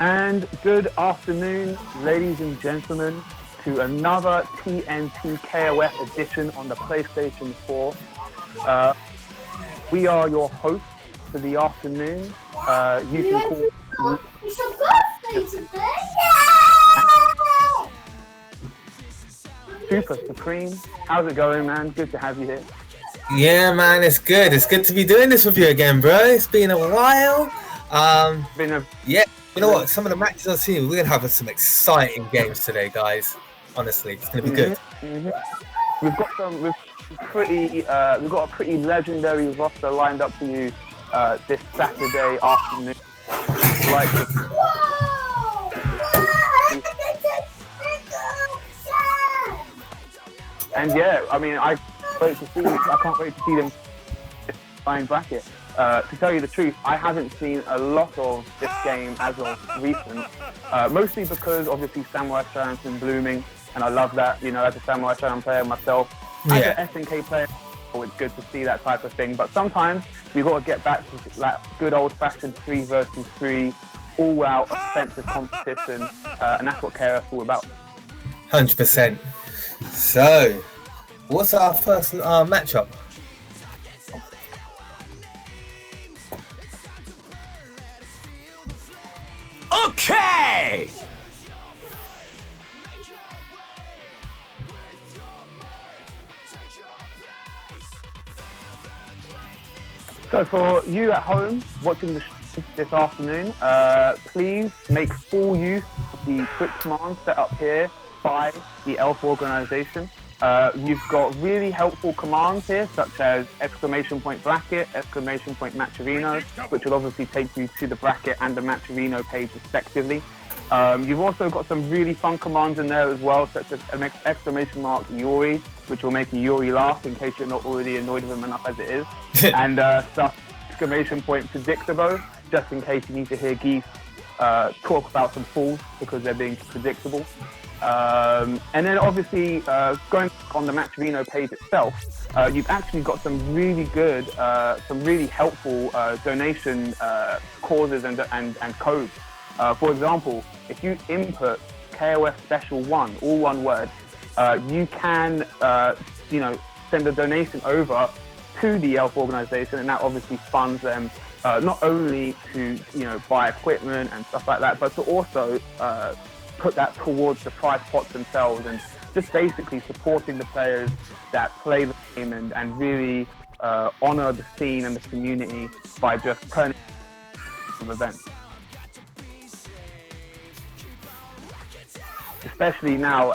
And good afternoon, ladies and gentlemen, to another TNT KoF edition on the PlayStation 4. We are your hosts for the afternoon. You can call It's your birthday today! Super Supreme. How's it going, man? Good to have you here. Yeah, man, it's good. It's good to be doing this with you again, bro. It's been a while. Yeah, you know what? Some of the matches I've seen, we're gonna have some exciting games today, guys. Honestly, it's gonna be good. We've got a pretty legendary roster lined up for you this Saturday afternoon. And yeah, I mean, I can't wait to see them flying bracket. To tell you the truth, I haven't seen a lot of this game as of recent, mostly because obviously Samurai Shodown's been blooming, and I love that. You know, as a Samurai Shodown player myself, as an SNK player, it's good to see that type of thing. But sometimes we've got to get back to like good old-fashioned 3 versus 3, all-out offensive competition, and that's what KoF's all about. 100%. So, what's our first matchup? Okay! So for you at home watching the show this afternoon, please make full use of the quick commands set up here by the ELF organization. You've got really helpful commands here, such as !bracket, !matcherino, which will obviously take you to the bracket and the Matcherino page respectively. You've also got some really fun commands in there as well, such as !Yuri, which will make Yuri laugh in case you're not already annoyed with him enough as it is. And stuff !Predictable, just in case you need to hear Geese talk about some fools because they're being predictable. And then obviously going on the Matcherino page itself, you've actually got some really good, some really helpful donation causes and codes. For example, if you input KoF Special 1, all one word, you can, send a donation over to the ELF organization, and that obviously funds them not only to, buy equipment and stuff like that, but to also put that towards the prize pots themselves, and just basically supporting the players that play the game and really honor the scene and the community by just turning some events. Especially now,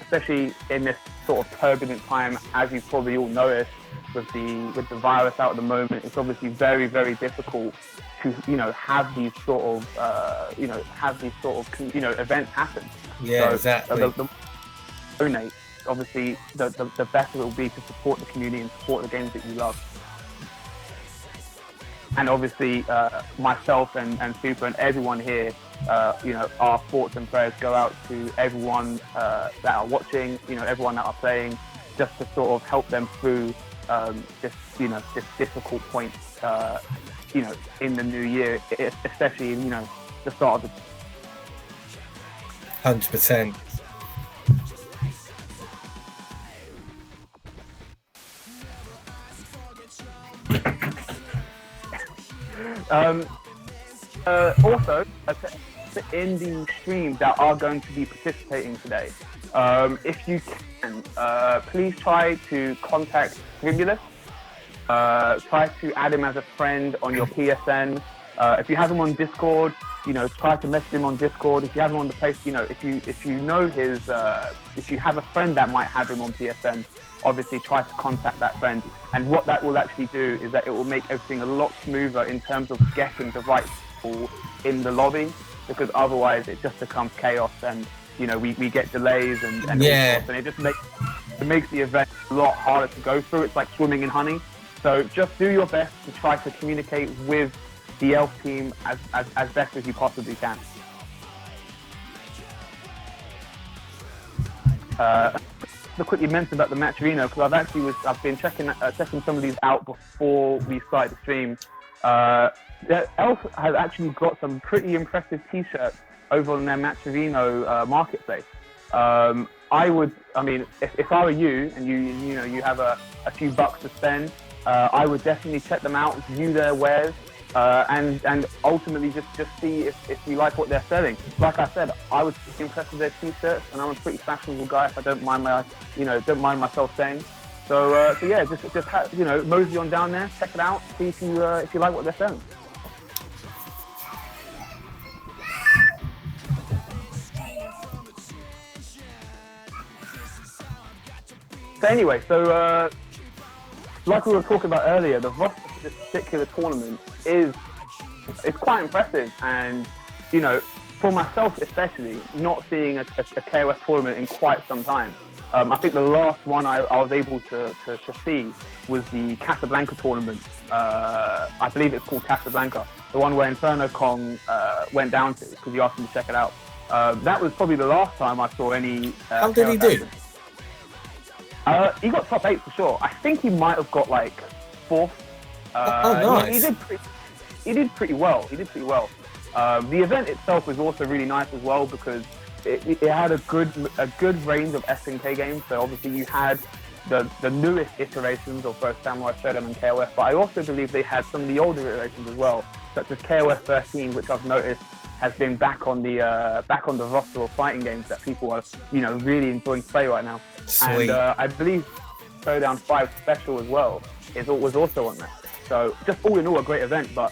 especially in this sort of turbulent time, as you probably all noticed with the virus out at the moment, it's obviously very, very difficult to have these sort of events happen. Yeah, so, exactly. The donate, obviously, the better it will be to support the community and support the games that you love. And obviously, myself and Super and everyone here, our thoughts and prayers go out to everyone that are watching, everyone that are playing, just to sort of help them through this difficult point, in the new year, especially the start of the 100%. Also, in the stream that are going to be participating today, if you can, please try to contact Tribulus. Try to add him as a friend on your PSN. If you have him on Discord, try to message him on Discord. If you have him on the place, if you know his, if you have a friend that might have him on PSN, obviously try to contact that friend. And what that will actually do is that it will make everything a lot smoother in terms of getting the right people in the lobby, because otherwise it just becomes chaos, and we get delays and yeah, and it just makes the event a lot harder to go through. It's like swimming in honey. So just do your best to try to communicate with the ELF team as best as you possibly can. To quickly mention about the Matcherino, because I've been checking some of these out before we started the stream. Elf has actually got some pretty impressive T-shirts over on their Matcherino marketplace. If I were you and you have a few bucks to spend, I would definitely check them out, view their wares, and ultimately just see if you like what they're selling. Like I said, I was impressed with their T-shirts, and I'm a pretty fashionable guy, if I don't mind myself saying. So yeah, just mosey on down there, check it out, see if you like what they're selling. So anyway, like we were talking about earlier, the roster for this particular tournament is quite impressive, and for myself especially, not seeing a KOF tournament in quite some time. I think the last one I was able to see was the Casablanca tournament. I believe it's called Casablanca, the one where Inferno Kong went down to, because you asked me to check it out. That was probably the last time I saw any. How did he do? He got top 8 for sure. I think he might have got like 4th. Nice. He did pretty well. The event itself was also really nice as well, because it had a good range of SNK games. So obviously you had the newest iterations of both Samurai Shodown and KOF, but I also believe they had some of the older iterations as well, such as KOF 13, which I've noticed has been back on the roster of fighting games that people are really enjoying to play right now. Sweet. And I believe Showdown 5 Special as well was also on there. So just all in all, a great event. But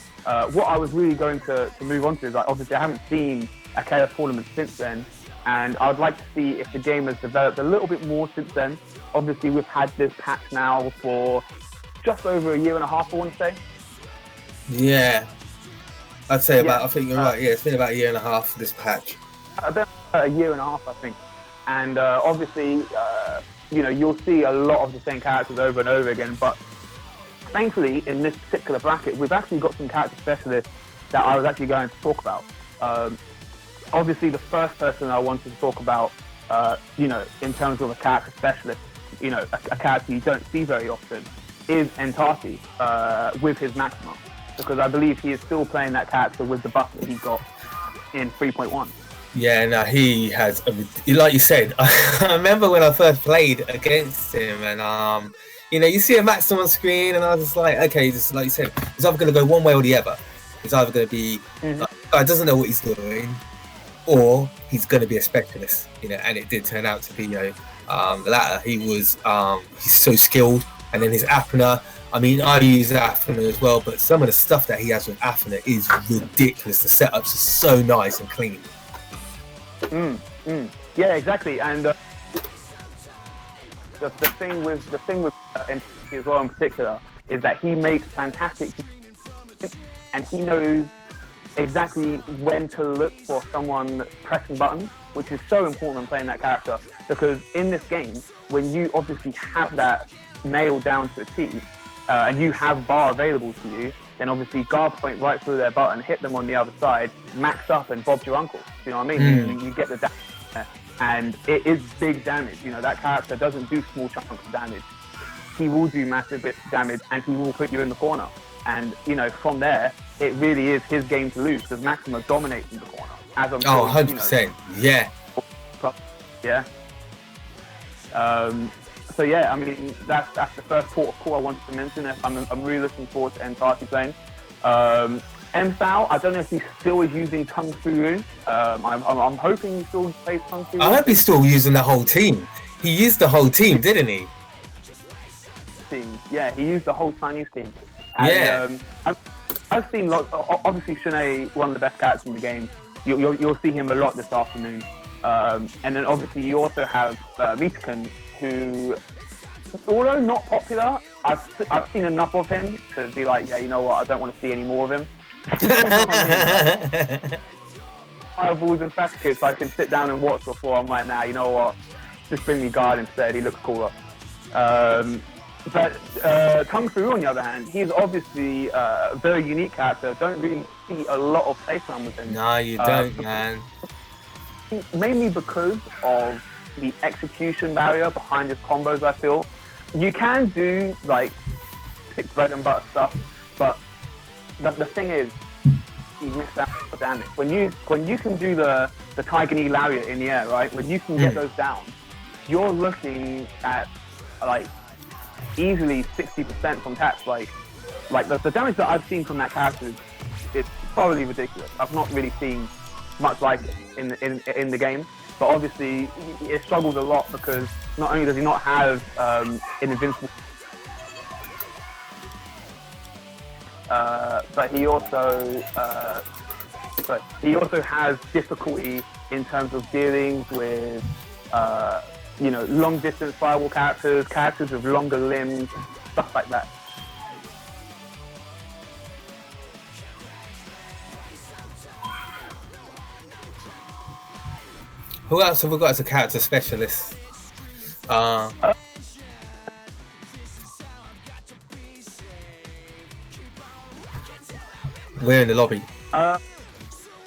what I was really going to move on to is, like, obviously I haven't seen a KOF tournament since then, and I would like to see if the game has developed a little bit more since then. Obviously we've had this patch now for just over a year and a half, I want to say. Yeah. I'd say I think you're right, yeah, it's been about a year and a half for this patch. About a year and a half, I think. And obviously, you'll see a lot of the same characters over and over again, but thankfully, in this particular bracket, we've actually got some character specialists that I was actually going to talk about. Obviously, the first person I wanted to talk about, in terms of a character specialist, a character you don't see very often, is Hntati with his Maxima, because I believe he is still playing that character with the buff that he got in 3.1. Yeah, no, he has, like you said, I remember when I first played against him, and you see a Maxima on screen, and I was just like, okay, just like you said, it's either going to go one way or the other. It's either going to be, guy doesn't know what he's doing, or he's going to be a specialist, and it did turn out to be, the latter. He was, he's so skilled, and then his Apna, I mean, I use Apna as well, but some of the stuff that he has with Apna is ridiculous. The setups are so nice and clean. Yeah, exactly. And the thing with Hntati as well in particular is that he makes fantastic, and he knows exactly when to look for someone pressing buttons, which is so important when playing that character, because in this game, when you obviously have that nailed down to a T, and you have bar available to you, then obviously guard point right through their button, hit them on the other side, max up, and Bob's your uncle. You know what I mean? You get the damage there, and it is big damage. That character doesn't do small chunks of damage. He will do massive bits of damage, and he will put you in the corner. And from there, it really is his game to lose, because Maxima dominates in the corner. As I'm sure, 100%. Yeah. Yeah. So yeah, I mean, that's the first port of call I wanted to mention. I'm really looking forward to Hntati playing. M-Foul, I don't know if he still is using Kung Fu Rune. I'm hoping he still plays Kung Fu Rune. I hope he's still using the whole team. He used the whole team, didn't he? Yeah, he used the whole Chinese team. And, yeah. I've seen lots. Obviously, Shanae, one of the best characters in the game. You'll see him a lot this afternoon. And then obviously you also have Mitaken, who, although not popular, I've seen enough of him to be like, yeah, you know what, I don't want to see any more of him. Fireballs and fast kits I can sit down and watch before I'm like, nah, you know what, just bring me guard instead, he looks cooler. But Kung Fu, on the other hand, he's obviously a very unique character. Don't really see a lot of playtime with him. No, you don't, man. Mainly because of the execution barrier behind his combos, I feel. You can do, like, bread and butter stuff, but the thing is, you miss out on damage. When you can do the Tiger Knee Lariat in the air, right? When you can get those down, you're looking at like easily 60% from taps. Like the damage that I've seen from that character is probably ridiculous. I've not really seen much like it in the game. But obviously, it struggles a lot because not only does he not have an invincible, but he also has difficulty in terms of dealing with long distance firewall characters with longer limbs, stuff like that. Who else have we got as a character specialist? We're in the lobby. I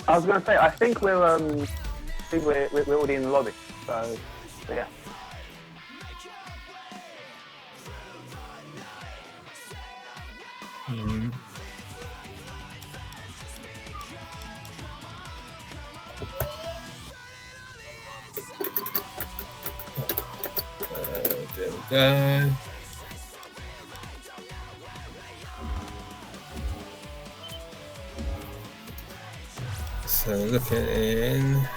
was going to say, I think we're already in the lobby. So yeah. There we go. So looking in.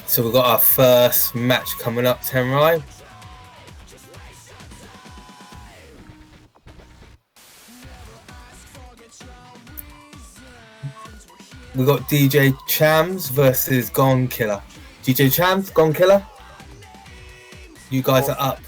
So we've got our first match coming up, Tenrai. We got DJ Chams versus GONKILLER. DJ Chams, GONKILLER. You guys are up.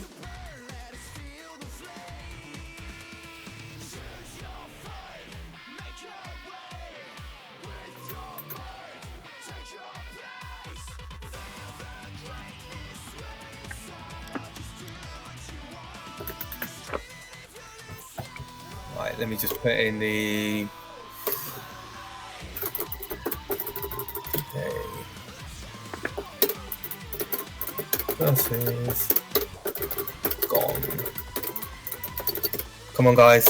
Right, let me just put in the. Versus gone. Come on, guys.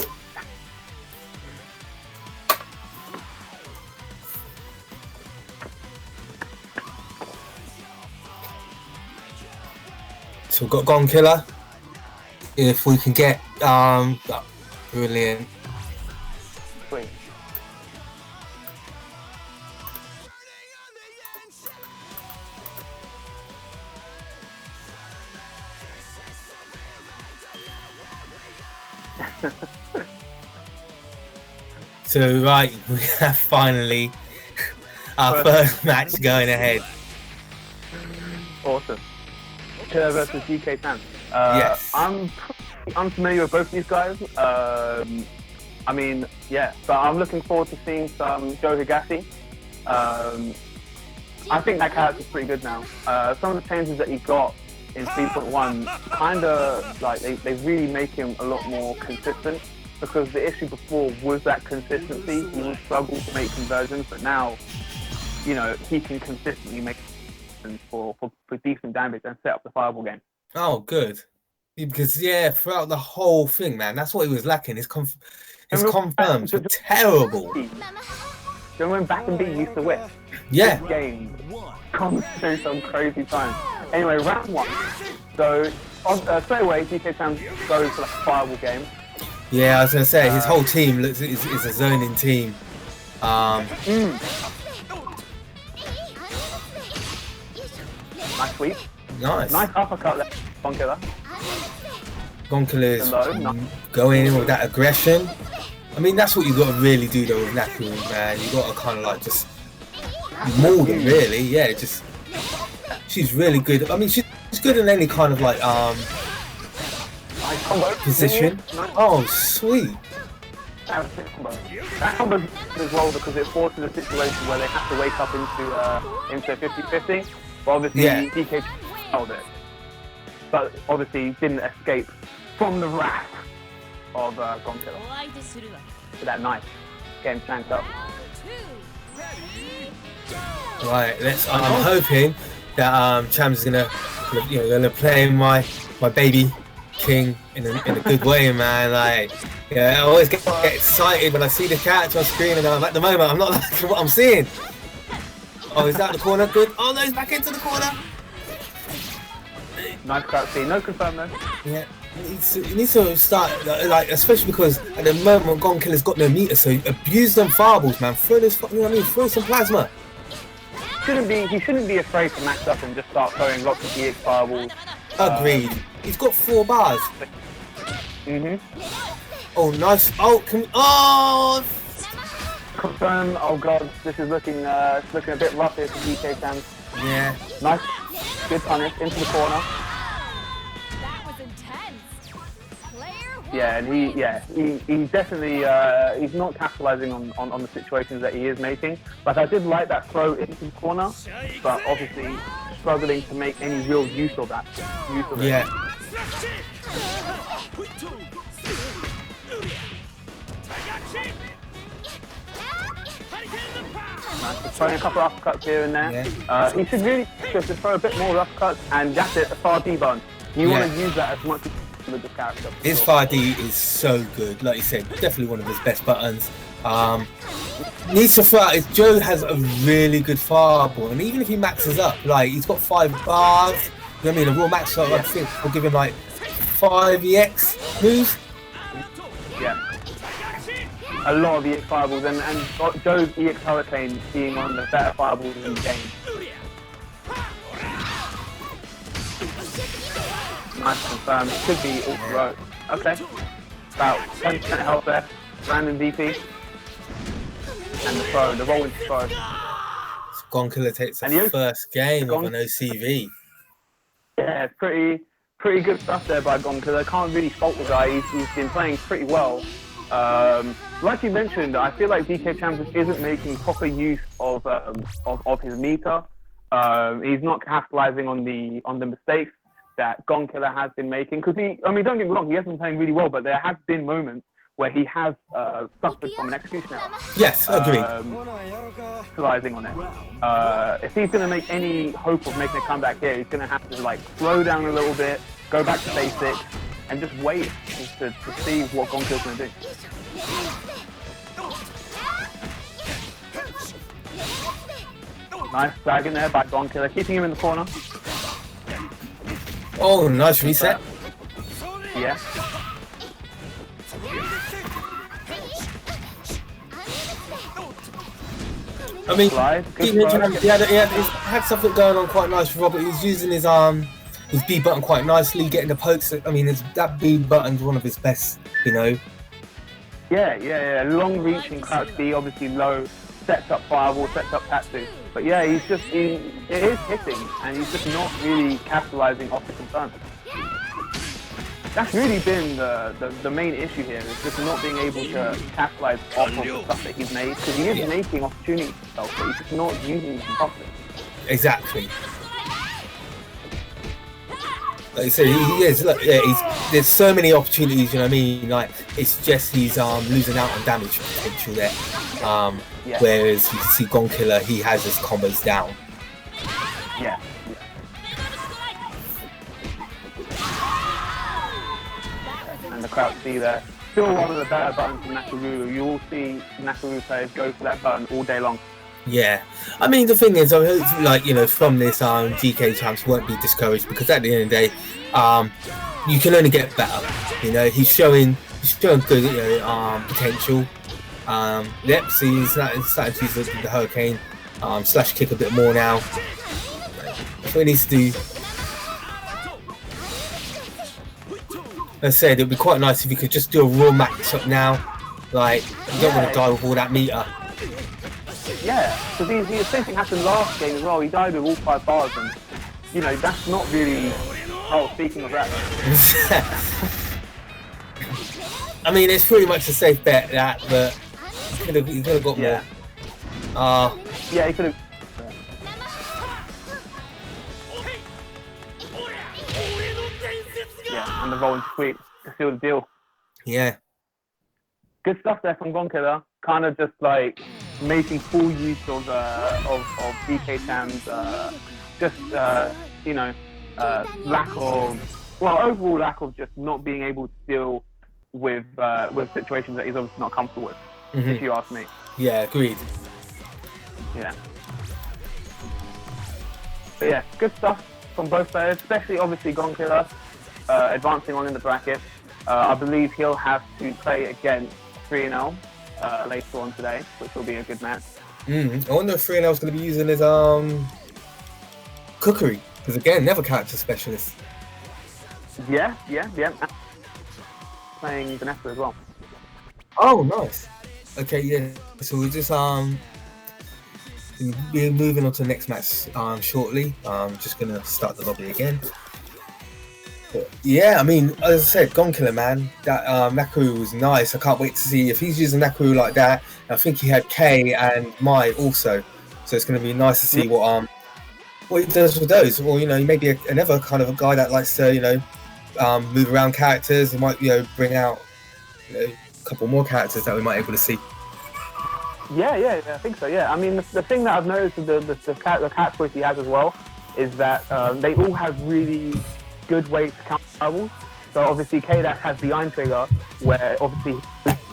So we've got GONKILLER. If we can get brilliant. Wait. So right, we have finally our first match going ahead. Awesome. Killer versus DK Chams. Yes. I'm pretty unfamiliar with both these guys. I mean, yeah, but I'm looking forward to seeing some Joe Higashi. I think that character's pretty good now. Some of the changes that he got in 3.1 kind of like they really make him a lot more consistent, because the issue before was that consistency. He would struggle to make conversions, but now, you know, he can consistently make for decent damage and set up the fireball game. Oh, good. Because yeah, throughout the whole thing, man, that's what he was lacking. His confirms were terrible. Do you remember when Back and B used to win? Yeah. This game comes through some crazy times. Anyway, round one. So straight away, DK Chams goes for the fireball game. Yeah, I was gonna say his whole team is a zoning team. Nice sweep. Nice. Nice uppercut there, GONKILLER. GONKILLER is going in with that aggression. I mean, that's what you got to really do though with Naku, man. You got to kind of like just mold him, really. Yeah, just she's really good. I mean, she's good in any kind of like Nice combo. position. Nice. Oh, sweet. That combo as well, because it forces a situation where they have to wake up into 50-50. But obviously, Yeah. DK held it. But obviously, didn't escape from the wrath of GONKILLER. With that knife, getting flanked up. Right, let's. I'm hoping that Chams is gonna play my baby king in a good way, man. Like, yeah, I always get excited when I see the character on screen, and at the moment I'm not liking what I'm seeing. Oh, is that the corner? Good. Oh no, he's back into the corner. Nice cutscene. No confirm though. Yeah. He needs to start, like, especially because at the moment GONKILLER-X's got no meter, so abuse them fireballs, man. Throw this, you know what I mean? Throw some plasma. He shouldn't be afraid to max up and just start throwing lots of EX fireballs. Agreed. He's got 4 bars. Oh, nice. Oh, oh! Confirm. Oh god, this is looking a bit rough here for DK Chams. Yeah. Nice. Good punish into the corner. Yeah, and he's definitely he's not capitalizing on the situations that he is making. Like, I did like that throw into the corner, but obviously struggling to make any real use of that. Yeah. Nice. Just throwing a couple of uppercuts here and there. Yeah. He should really just throw a bit more uppercuts, and that's it, a far D button. You want to use that as much as with the character. His 5D is so good, like you said, definitely one of his best buttons. Needs to throw. Joe has a really good fireball, and even if he maxes up, like, he's got 5 bars. You know what I mean? A real max up, I think we'll give him like 5 EX moves. Yeah. A lot of EX fireballs, and Joe's EX Hurricane being one of the better fireballs in the game. Nice confirmed. It could be all road. Okay. About 10% health there. Random DP. And the throw, the roll into throw. GONKILLER takes the first game of an OCV. Yeah, pretty good stuff there by GONKILLER. Can't really fault the guy. He's been playing pretty well. Like you mentioned, I feel like DK Chams isn't making proper use of his meter. He's not capitalizing on the mistakes that GONKILLER has been making. Because don't get me wrong, he has been playing really well, but there have been moments where he has suffered from an execution error. Yes, agreed. Capitalizing on it. If he's going to make any hope of making a comeback here, he's going to have to, like, slow down a little bit, go back to basics, and just wait to see what GONKILLER's going to do. Nice drag in there by GONKILLER, keeping him in the corner. Oh, nice reset. Yeah. I mean, he had something going on quite nice with Robert. He was using his B button quite nicely, getting the pokes. I mean, that B button's one of his best, you know. Yeah. Long reaching crouch B, obviously low, sets up fireball, sets up tattoo. But yeah, it is hitting, and he's just not really capitalizing off the confirm. That's really been the main issue here, is just not being able to capitalize off of the stuff that he's made, because he is making opportunities himself, but he's just not using them properly. Exactly. Like I said, he is. Look, yeah, there's so many opportunities. You know what I mean? Like, it's just he's losing out on damage potential there. Whereas you can see GONKILLER, he has his combos down. Yeah. And the crouch C there. Still one of the better buttons from Nakaruru. You will see Nakaruru players go for that button all day long. Yeah, I mean, the thing is, I hope, like, you know, from this, DK Chams won't be discouraged, because at the end of the day, you can only get better. You know, he's showing good, you know, potential. Yep, see, he's starting to use the Hurricane slash kick a bit more now. That's what he needs to do. As I said, it'd be quite nice if you could just do a raw match up now. Like, you don't want to die with all that meter. Yeah, because the same thing happened last game as well. He died with all 5 bars, and, you know, that's not really... Oh, speaking of that... I mean, it's pretty much a safe bet, that, but he could have got more. Yeah, he could have... Yeah, and the rolling sweep to seal the deal. Yeah. Good stuff there from GONKILLER. Kind of just like making full use of DK Chams' just you know, lack of, well, overall lack of just not being able to deal with situations that he's obviously not comfortable with. If you ask me. Yeah, agreed. Yeah. But yeah, good stuff from both players, especially obviously GONKILLER advancing on in the bracket. I believe he'll have to play against Frionel later on today, which will be a good match. I wonder if Frionel's going to be using his cookery, because again, never character specialist. Yeah. Playing Vanessa as well. Oh, nice. Okay, yeah. So we're just be moving on to the next match shortly. I'm just gonna start the lobby again. But yeah, I mean, as I said, GONKILLER, man, that Nakaru was nice. I can't wait to see if he's using Nakaru like that. I think he had K and Mai also, so it's gonna be nice to see what he does with those. Or you know, he may be another kind of a guy that likes to move around characters. He might bring out a couple more characters that we might be able to see. Yeah, I think so. Yeah, I mean, the thing that I've noticed with the cat choice he has as well is that they all have really good ways to counter fireballs. So obviously K-Dash has the iron trigger, where obviously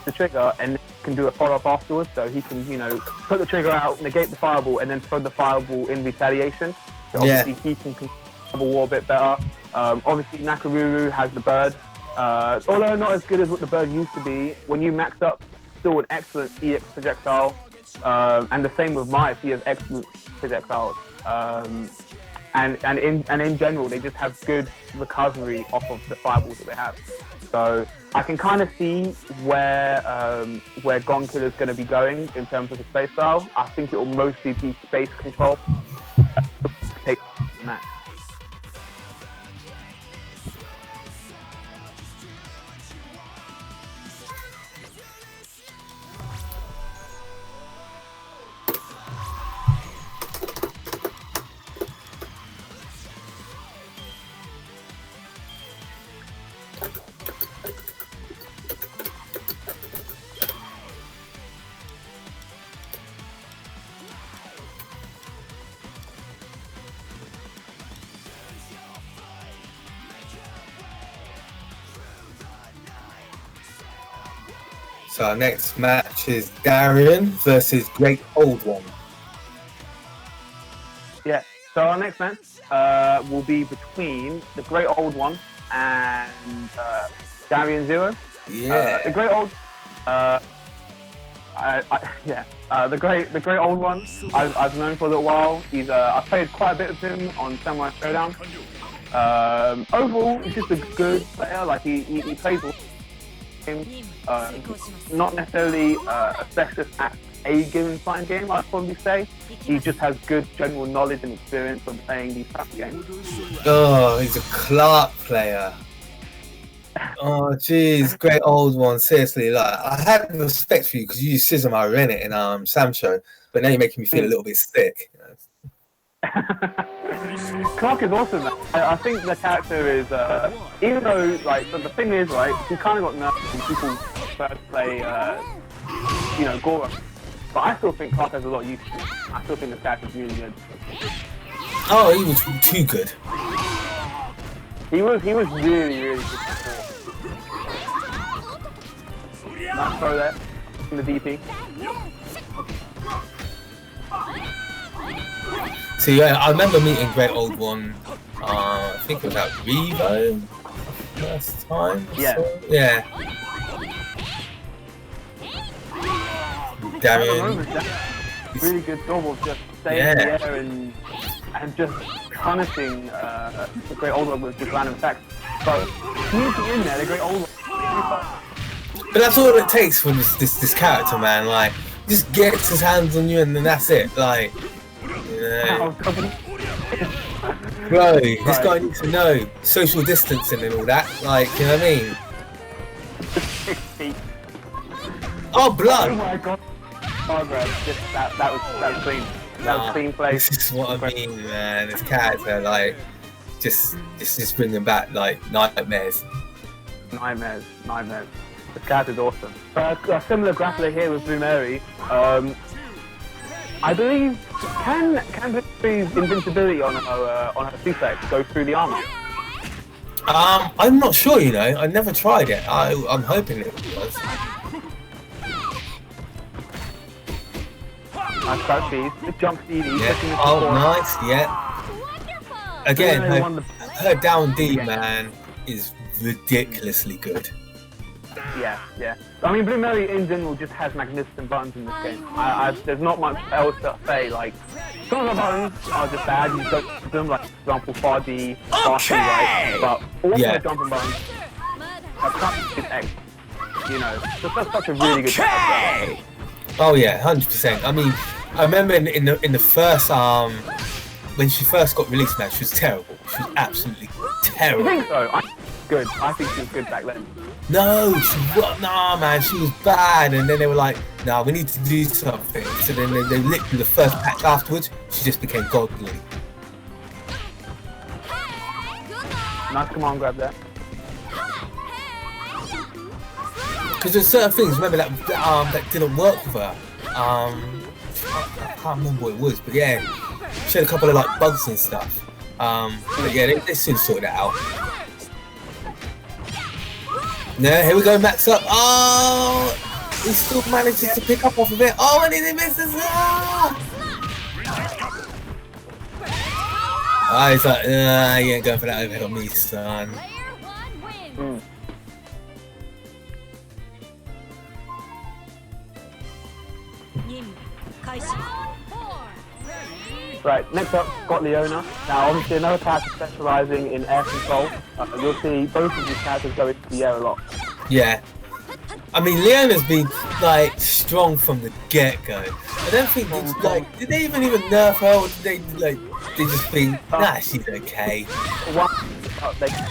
the trigger and can do a follow-up afterwards. So he can put the trigger out, negate the fireball, and then throw the fireball in retaliation. So obviously he can control the war a bit better. Obviously Nakaruru has the bird, although not as good as what the bird used to be. When you max up, still an excellent EX projectile, and the same with Mai. He has excellent projectiles, and in general they just have good recovery off of the fireballs that they have. So I can kind of see where GONKILLER is going to be going in terms of the space style. I think it will mostly be space control. Take the match. So our next match is Darien versus GreatOldOne. Yeah, so our next match will be between the GreatOldOne and DarienZero. Yeah. The GreatOldOne I've known for a little while. He's I've played quite a bit of him on Samurai Showdown. Overall, he's just a good player. Like he plays game, not necessarily a specialist at a given fighting game, I'd probably say. He just has good general knowledge and experience of playing these types of games. Oh, he's a Clark player. Oh, jeez, GreatOldOne. Seriously, like I had respect for you because you used Scissor in it in Sam Show, but now you're making me feel a little bit sick. Clark is awesome. I think the character is, even though, like, the thing is, right, he kind of got nerfed when people first play, Goro. But I still think Clark has a lot of use to it. I still think the character is really good. Oh, he was too good. He was really, really good before. Nice throw there in the DP. So yeah, I remember meeting GreatOldOne. I think it was at Revo last time. Yeah. So, yeah. Darien. Really good job of just staying in the air and just punishing the GreatOldOne with just random attacks. So sneaking in there, the GreatOldOne. But that's all it takes for this character, man. Like, just gets his hands on you and then that's it. Like. Bro, this guy needs to know social distancing and all that. Like, you know what I mean? Oh, blood! Oh my god! Oh, bro, that was clean. That was clean play. This is what I mean, man. This character, like, just bringing back like nightmares. Nightmares. This character's awesome. A similar grappler here with Blue Mary. I believe can Bloomerry's invincibility on her suplex go through the armor? I'm not sure, you know. I never tried it. I'm hoping it was. Nice crouch feed. Good jump CD. Yeah. Oh, nice. Yeah. Again, her down D, man, is ridiculously good. Yeah, yeah. I mean, Bloomerry in general just has magnificent buttons in this game. There's not much else to say. Like, some of the buttons are just bad. You don't use them, like, for example, far D, far C, right? But all the jumping buttons are cut with X. You know, so that's such a really good job. Oh yeah, 100%. I mean, I remember in the first when she first got released, man, she was terrible. She was absolutely terrible. You think so? Good. I think she was good back then. No, nah, man, she was bad. And then they were like, nah, we need to do something. So then they literally the first patch afterwards, she just became godly. Nice command grab there. Because there's certain things, remember, that didn't work with her. I can't remember what it was, but yeah, she had a couple of like bugs and stuff. But yeah, they soon sorted it out. No, here we go, Max up. Oh, he still manages to pick up off of it. Oh, and he misses. Oh, he's like, you ain't going for that overhead on me, son. Right, next up, got Leona. Now, obviously, another character specializing in air control. You'll see both of these characters go into the air a lot. Yeah. I mean, Leona's been, like, strong from the get-go. I don't think, did they even nerf her, or did they just think, nah, she's okay? They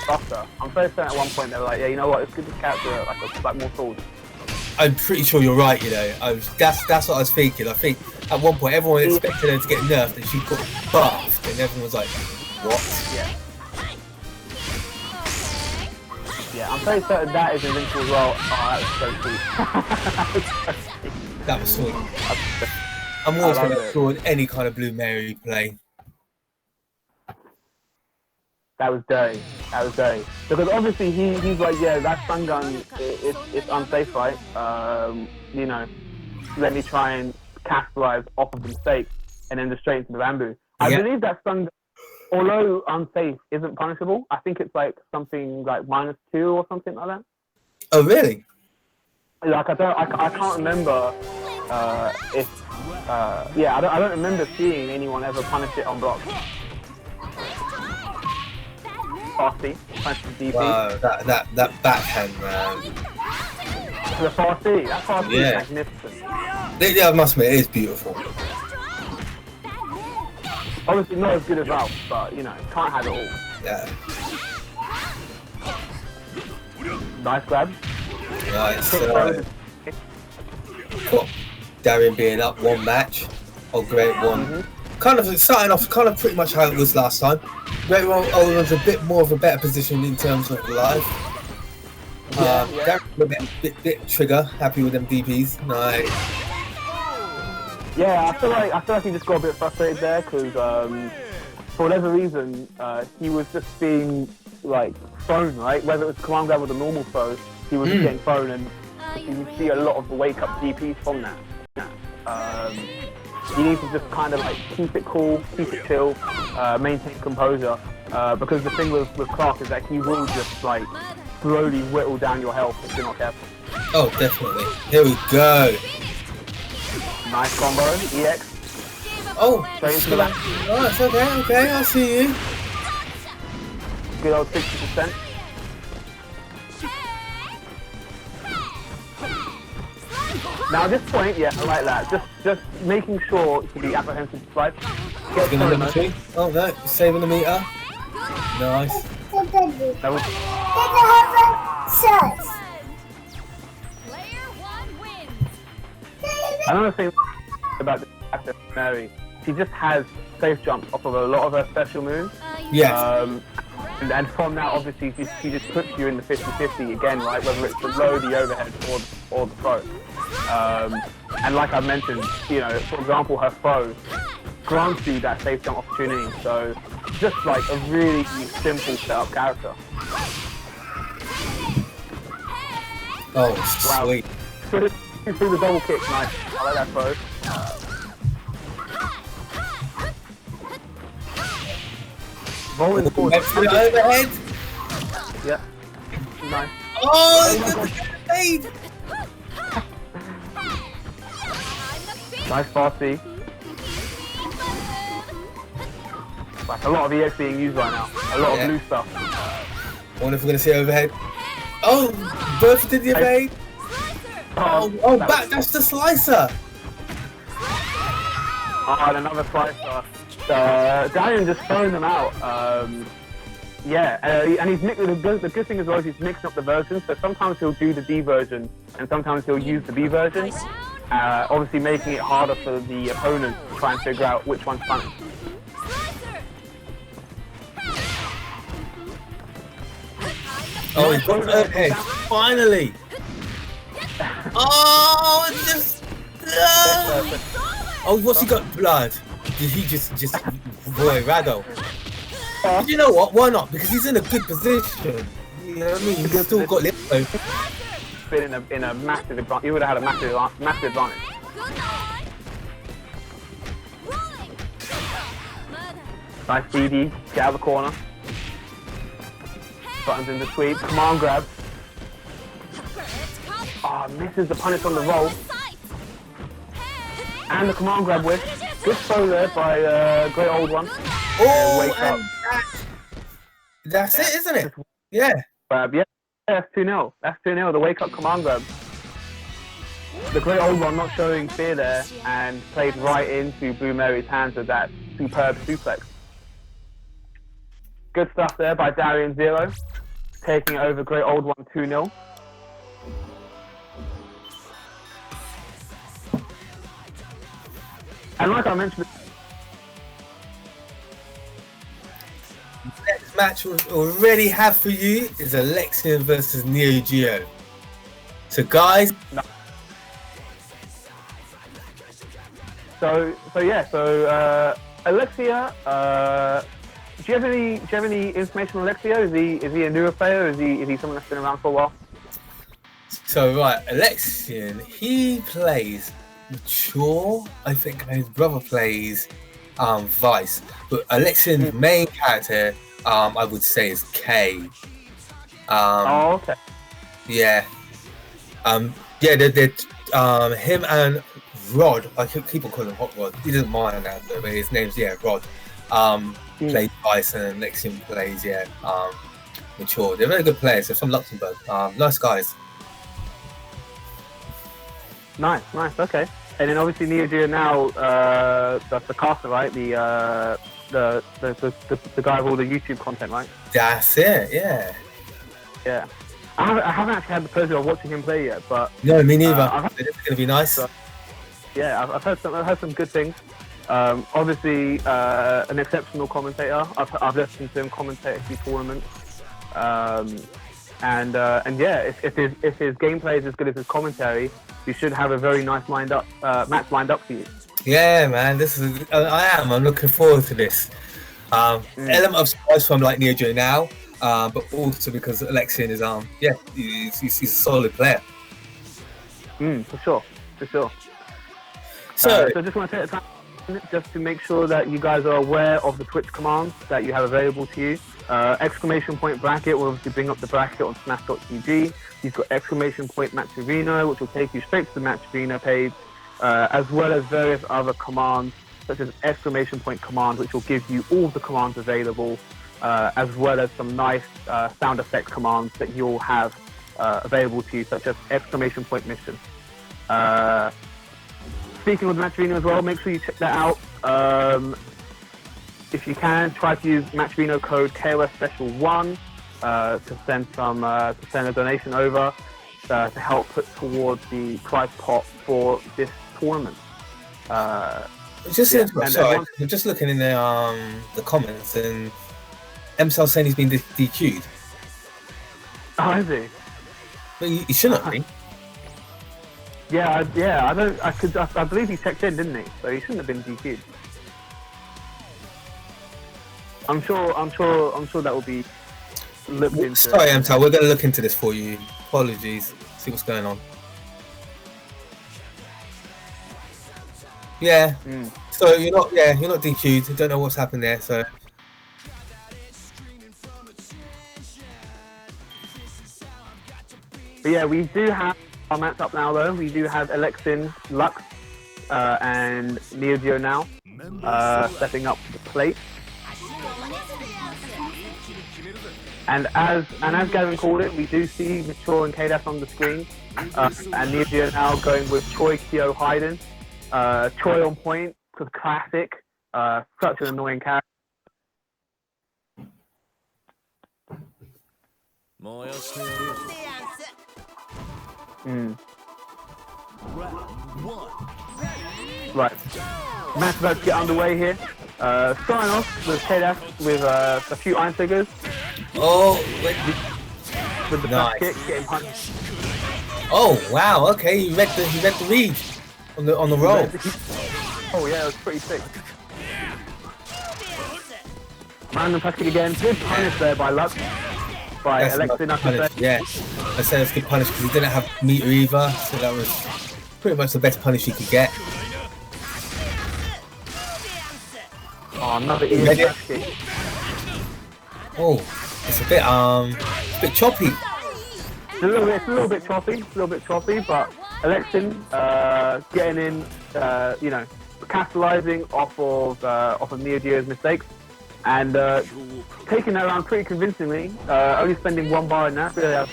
buffed her. I'm very certain at one point they were like, yeah, you know what, let's give this character, like more swords. I'm pretty sure you're right, you know. That's what I was thinking. I think at one point everyone expected her to get nerfed and she got buffed, and everyone was like, what? Yeah. Yeah, I'm very certain that is invincible as well. Oh, that was so sweet. That was sweet. I'm always going to applaud any kind of Bloomerry play. That was dirty. That was dirty. Because obviously he's like, yeah, that stun gun, it's unsafe, right? You know, let me try and capitalize off of the mistake and then just straight into the bamboo. I believe that stun gun, although unsafe, isn't punishable. I think it's like something like -2 or something like that. Oh, really? Like I can't remember if I don't remember seeing anyone ever punish it on block. Farsi, punch the DP. Wow, that backhand, man. The Farsi, that Farsi is magnificent. Yeah, I must admit, it is beautiful. Obviously not as good as Ralph, but you know, can't have it all. Yeah. Nice grab. Right, so Darien being up one match, or GreatOldOne. Kind of starting off kind of pretty much how it was last time. GreatOldOne's a bit more of a better position in terms of life. Darien a bit trigger, happy with them DPs. Nice. Yeah, I feel like he just got a bit frustrated there because for whatever reason he was just being like thrown, right? Whether it was command grab or the normal throw, he was just getting thrown, and you see a lot of the wake up DPs from that. You need to just kind of like keep it cool, keep it chill, maintain composure, because the thing with Clark is that he will just like slowly whittle down your health if you're not careful. Oh, definitely. Here we go. Nice combo, EX. Oh, straight into the back. Oh, it's okay, I see you. Good old 60%. Now at this point, yeah, I like that. Just making sure to be apprehensive to slide. Oh no, saving the meter. Nice. That was... Another thing about this character, Mary, she just has safe jumps off of a lot of her special moves. Yes. And from that, obviously, she just puts you in the 50-50 again, right? Whether it's the low, the overhead, or the throw. And like I mentioned, you know, for example, her foe grants you that safe jump opportunity. So just like a really simple setup character. Oh, Wow. sweet. Through the double kick, nice. I like that throw. Rolling forward. Went for the overhead. Yeah. Nice. Oh, fade. Nice fast C. Like a lot of EX being used right now. A lot of blue stuff. I wonder if we're going to see overhead. Oh, both did the evade. Oh, back, that's the slicer. Oh, and another slicer. Darien just throwing them out. Yeah, and he's the good thing as well is he's mixing up the versions. So sometimes he'll do the D version, and sometimes he'll use the B version. Obviously making it harder for the opponent to try and figure out which one's funny. Oh, he's got overhead. Finally. Oh, it's just. Oh, what's he got? Blood. Did he just boy, Rado? But you know what? Why not? Because he's in a good position. You know what I mean? He's still got limbo. Been in a massive advantage. He would have had a massive advantage. Nice BD. Get out of the corner. Buttons in the sweep. Command grab. Oh, misses the punish on the roll. And the command grab whiff. Good throw there by GreatOldOne. Oh, wake up. That's it, isn't it? Yeah. Grab, yeah. That's 2-0. That's 2-0. The wake up command grab. The GreatOldOne not showing fear there and played right into Blue Mary's hands with that superb suplex. Good stuff there by DarienZero, taking it over GreatOldOne 2-0. And like I mentioned, next match we already have for you is Alexein versus NeoGeo. So guys, so Alexia, do you have any information on Alexia? Is he a newer player? Is he someone that's been around for a while? so right, Alexein, he plays mature. I think his brother plays Vice, but Alexein's main character, I would say, is K. Oh, okay. Yeah. They're him and Hrod. I keep on calling him Hot Rod. He doesn't mind that, but his name's Hrod. Plays Vice and Alexein plays mature. They're very good players. They're from Luxembourg. Nice guys. Nice, okay. And then obviously NeoGeoNow, that's the caster, right? The guy with all the YouTube content, right? That's it. Yeah. Yeah. I haven't actually had the pleasure of watching him play yet, but No, me neither. It's gonna be nice. Yeah, I've heard some good things. Obviously, an exceptional commentator. I've listened to him commentate a few tournaments. And yeah, if his gameplay is as good as his commentary, you should have a very nice match lined up for you. Yeah, man, I'm looking forward to this. Element of surprise from like NeoGeoNow, but also because Alexein is he's a solid player. For sure. So just want to take the time just to make sure that you guys are aware of the Twitch commands that you have available to you. Exclamation point bracket will obviously bring up the bracket on smash.tg. You've got exclamation point match arena, which will take you straight to the match arena page, as well as various other commands, such as exclamation point command, which will give you all the commands available, as well as some nice sound effect commands that you'll have available to you, such as exclamation point mission. Speaking of the match arena as well, make sure you check that out. If you can, try to use Match Arena code KOF Special 1 to send a donation over to help put towards the prize pot for this tournament. I'm just looking in the comments, and MSL saying he's been DQ'd. Oh, is he? But he shouldn't be. Yeah, I believe he checked in, didn't he? So he shouldn't have been DQ'd. I'm sure that will be looked into. Sorry, Hntati, we're gonna look into this for you. Apologies. See what's going on. Yeah. So you're not DQ'd. You don't know what's happened there. So. But yeah, we do have our mats up now though. We do have Alexein, Lux, and NeoGeoNow stepping up the plate. And as Gavin called it, we do see Mature and KoFXIV on the screen. And NeoGeoNow going with Choi, Kyo, Haydn. Choi on point, because classic. Such an annoying character. Right. Match about to get underway here. Starting off with KoFXIV with a few iron figures. Oh, with the nice. kick, getting punched. Oh wow, okay, he read the read on the roll. Oh yeah, it was pretty sick. Random press kick again, good punish there by Lux. By Alexein, yeah. I said it's good punish because he didn't have meter either, so that was pretty much the best punish he could get. Oh, another easy press kick. Oh, it's a bit choppy. It's a little bit choppy, but Alexein getting in, capitalizing off of NeoGeo's mistakes and taking that around pretty convincingly. Only spending 1 bar in that. Really have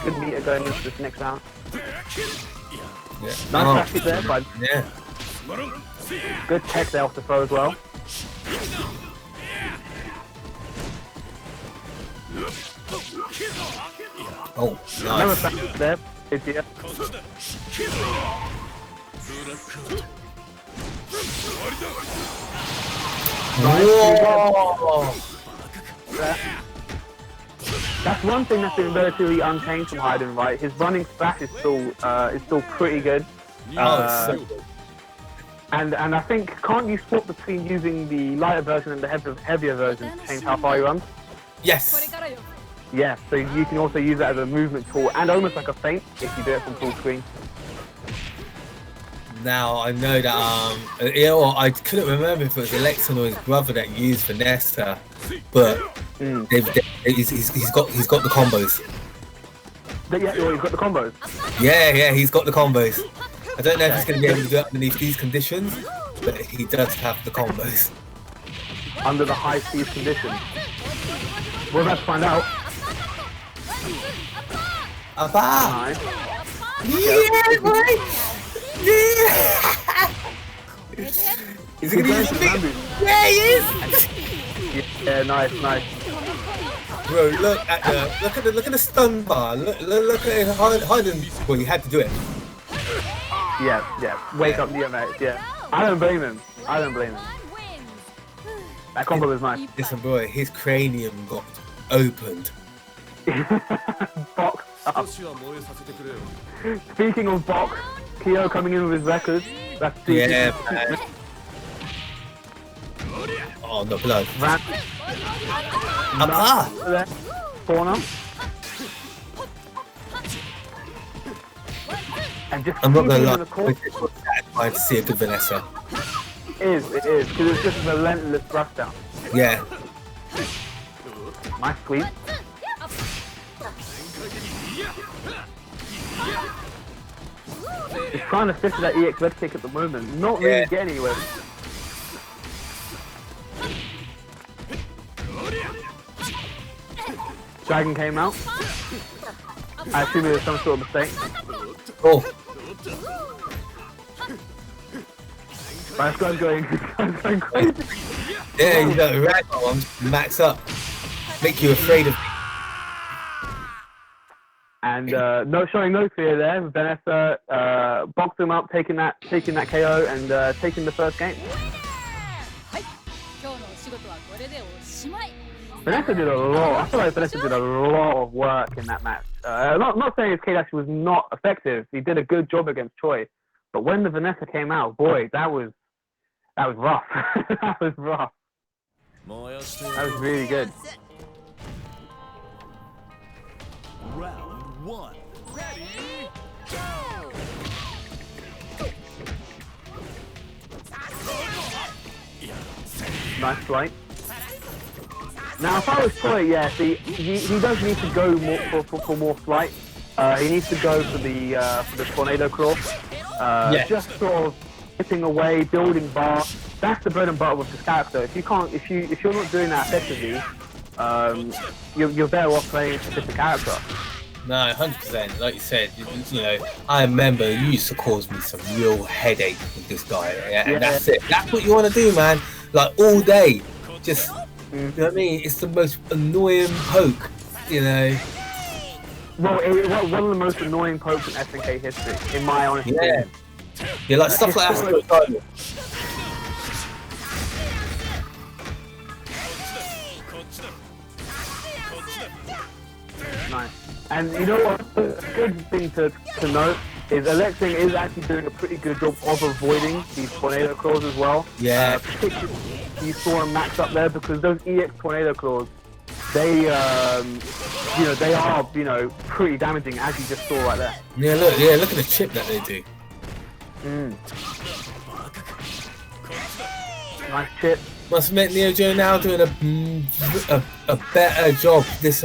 good meter going into this next round. Yeah. Nice practice there, but yeah. Good tech there off the throw as well. Oh, Another nice. practice there. Idiot. Whoa. That's one thing that's been relatively unchanged from Haydn, right? His running splash is still pretty good. And I think, can't you swap between using the lighter version and the heavier version to change how far he runs? Yes. Yeah, so you can also use that as a movement tool and almost like a feint if you do it from full screen. Now I know that I couldn't remember if it was Alexein or his brother that used Vanessa, but he's got the combos. Yeah, he's got the combos. Yeah, he's got the combos. I don't know if he's going to be able to do it underneath these conditions, but he does have the combos. Under the high speed conditions. We're about to find out. Nice. Yeah, boy! Yeah! Is he going to use the big? Yeah, he is! Yeah, nice. Bro, look at the stun bar. Look at Haydn. Well, he had to do it. Yeah. Wake up DMX, yeah. I don't blame him. That combo was nice. Listen, bro, his cranium got opened. Box up. Speaking of box, Kyo coming in with his records. That's yeah, man. Oh, no blood. Corner. And just I'm not gonna lie, it's satisfying to see a good Vanessa. It is, because it's just a relentless thrust down. Yeah. Nice sweep. He's trying to fit to that EX red kick at the moment, not really getting anywhere. Dragon came out. I assume it was some sort of mistake. Oh. This guy's going crazy. Yeah, you got ragdoll one, max up. Make you afraid of me. And showing no fear there. Vanessa boxed him up, taking that KO and taking the first game. Vanessa did a lot. I feel like Vanessa did a lot of work in that match. Not saying his K-Dash was not effective. He did a good job against Choi. But when the Vanessa came out, boy, that was rough. That was rough. That was really good. Round 1. Ready? Nice flight. Now, if I was Choi, yeah, see, he does need to go more for more flight. He needs to go for the tornado claw. Just sort of hitting away, building bar. That's the bread and butter with this character. If you're not doing that effectively, you're better off playing a specific character. No, 100%. Like you said, you know, I remember you used to cause me some real headache with this guy, and that's it. That's what you want to do, man. Like all day, just you know what I mean. It's the most annoying poke, you know. Well, one of the most annoying pokes in SNK history, in my honest opinion. Yeah, like stuff like that. Nice. And you know what? The good thing to note is Alexein is actually doing a pretty good job of avoiding these tornado claws as well. Yeah. Particularly you saw him max up there because those EX tornado claws, they they are pretty damaging, as you just saw right there. Yeah, look at the chip that they do. Nice chip. Must admit, NeoGeoNow doing a better job this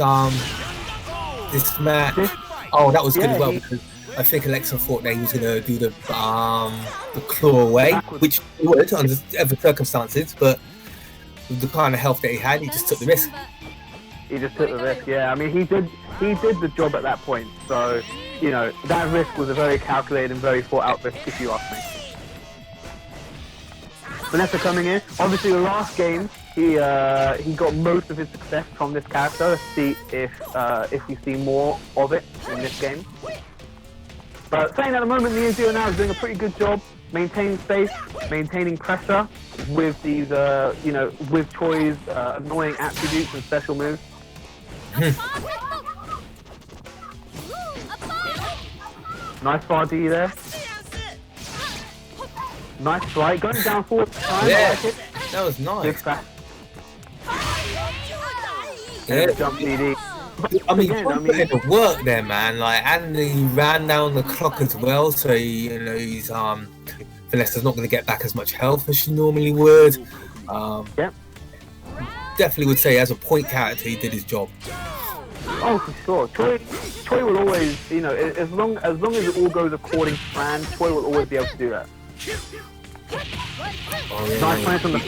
match. Oh, that was good as well because I think Alexein thought that he was gonna do the claw away, which he would under other circumstances, but with the kind of health that he had, he just took the risk. He just took the risk, yeah. I mean, he did the job at that point. So, that risk was a very calculated and very thought out risk, if you ask me. Vanessa coming in. Obviously, the last game, he got most of his success from this character. Let's see if we see more of it in this game. But saying at the moment, NeoGeoNow is doing a pretty good job maintaining space, maintaining pressure with these, with Choi's annoying attributes and special moves. Nice 4D there. Nice flight, going down forward. Yeah, like it. That was nice. Yeah. Jump CD. I mean, put in the work there, man. Like, and he ran down the clock as well, so he's Vanessa's not going to get back as much health as she normally would. Definitely would say as a point character, he did his job. Oh, for sure. Choi will always, as long as it all goes according to plan, Choi will always be able to do that. Oh, yeah. Nice plan from the.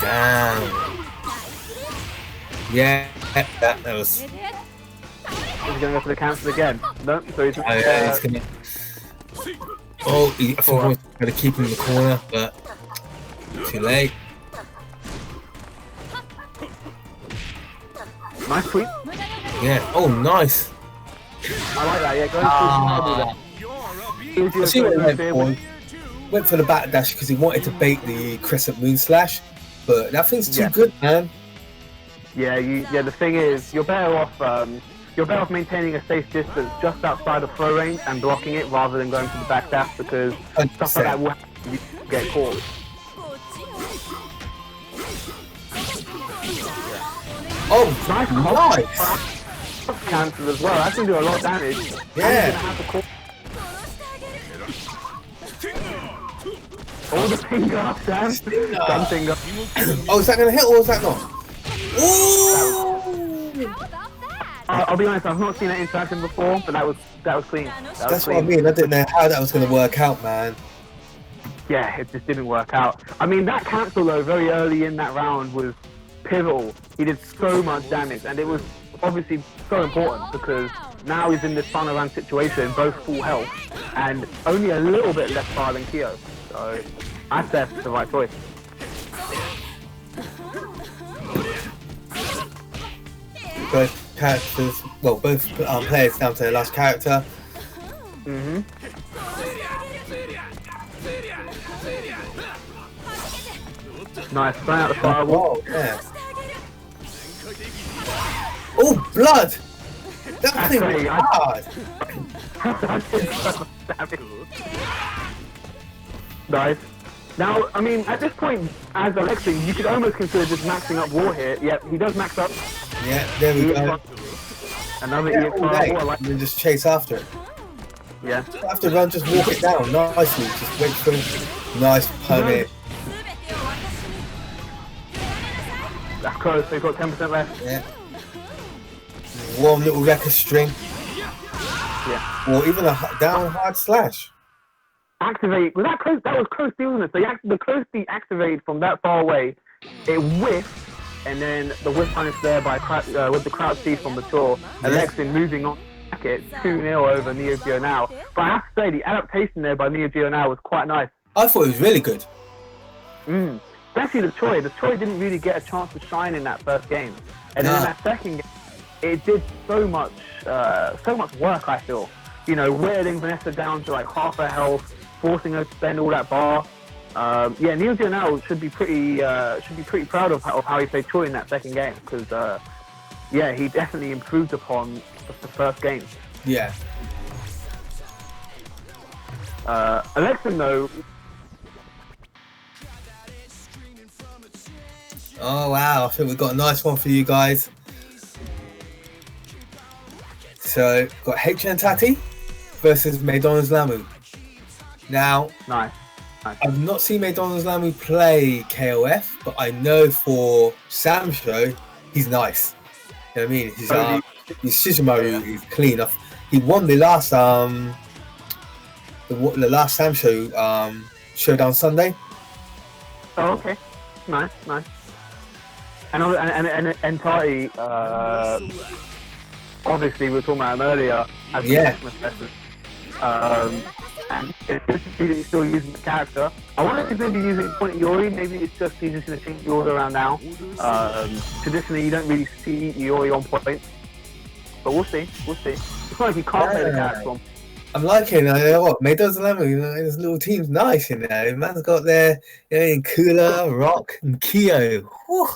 Damn. Yeah, that was. He's going to go for the cancel again. No, so he's. He's gonna. Oh, I think I was going to keep him in the corner, but too late. Nice tweet. Yeah. Oh, nice. I like that. Yeah, go I see what he went for. Went for the back dash because he wanted to bait the crescent moon slash, but that thing's too good, man. Yeah, the thing is, you're better off maintaining a safe distance just outside of throw range and blocking it rather than going for the back dash because 100%. Stuff like that will happen, you get caught. Oh, nice! Cancel as well. That's gonna do a lot of damage. Yeah. All the finger up, Sam. Gun finger. Oh, is that gonna hit or is that not? Ooh! I'll be honest, I've not seen that interaction before, but that was clean. That's what I mean. I didn't know how that was gonna work out, man. Yeah, it just didn't work out. I mean, that cancel though, very early in that round was pivotal. He did so much damage, and it was obviously so important because now he's in this fun around situation, both full health, and only a little bit less far than Kyo. So I said the right choice. Both characters, well, both players down to their last character. Nice, throwing out the firewall. Yeah. Oh, blood! That thing was hard. Nice. Now, I mean, at this point, as Alexein, you could almost consider just maxing up war here. Yep, he does max up. Yeah, there we go. Another EXR war, and then just chase after it. Yeah. After run, just walk it down nicely. Just wait for him. Nice punish. That's close, so you've got 10% left. Yeah. One little wrecker string. Yeah. Or even a down hard slash. Activate. Was that close? That was close, wasn't it? So the close D activated from that far away. It whiffed, and then the whiff punish there by with the crouch D from the shore. Yeah. Alexein moving on. It 2-0 over NeoGeoNow. But I have to say, the adaptation there by NeoGeoNow was quite nice. I thought it was really good. Especially the Choi. The Choi didn't really get a chance to shine in that first game. And then in that second game, it did so much work, I feel. You know, wearing Vanessa down to like half her health, forcing her to spend all that bar. Yeah, NeoGeoNow should be pretty proud of how he played Choi in that second game, because yeah, he definitely improved upon the first game. Yeah. Alexein though. Oh wow, I think we've got a nice one for you guys. So, got Hntati versus Maydonoslamu. Now, Nice. I've not seen Maydonoslamu play KOF, but I know for Sam's show, he's nice. You know what I mean? He's Shizumaru, he's clean. He won the last the last Sam show showdown Sunday. Oh, okay. Nice. And Hntati, obviously we were talking about him earlier as a Christmas lesson. And it's good to see that he's still using the character. I wonder if he's maybe using Point Yori. Maybe it's just he's just going to change the order around now. Traditionally, you don't really see Yori on point, but we'll see. It's not like he can't play the character on. I'm liking, you know what, Maydonoslamu, you know, his little team's nice, you know. Man's got their, you know, Cooler, Rock, and Kyo. Whew.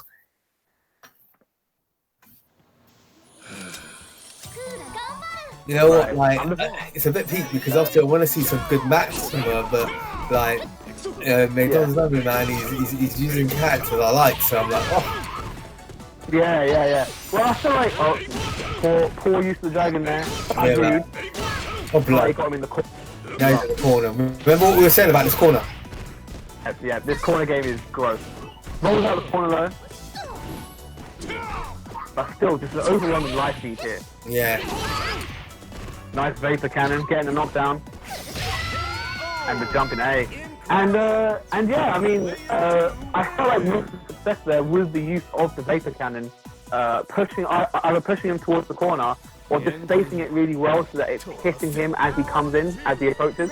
You know what, like, it's a bit peak because obviously I want to see some good matches somewhere, but like, Maydonoslamu, man, he's using characters I like, so I'm like, oh. Yeah. Well, I feel like, poor use of the dragon there. Yeah, oh, blood. He got him in the corner. Now he's in the corner. Remember what we were saying about this corner? Yeah, this corner game is gross. Rolls out the corner though. But still, just an overwhelming life feed here. Yeah. Nice vapor cannon, getting a knockdown. And the jumping A. And yeah, I mean, I felt like most of the success there was the use of the vapor cannon, either pushing him towards the corner or just spacing it really well so that it's hitting him as he comes in, as he approaches.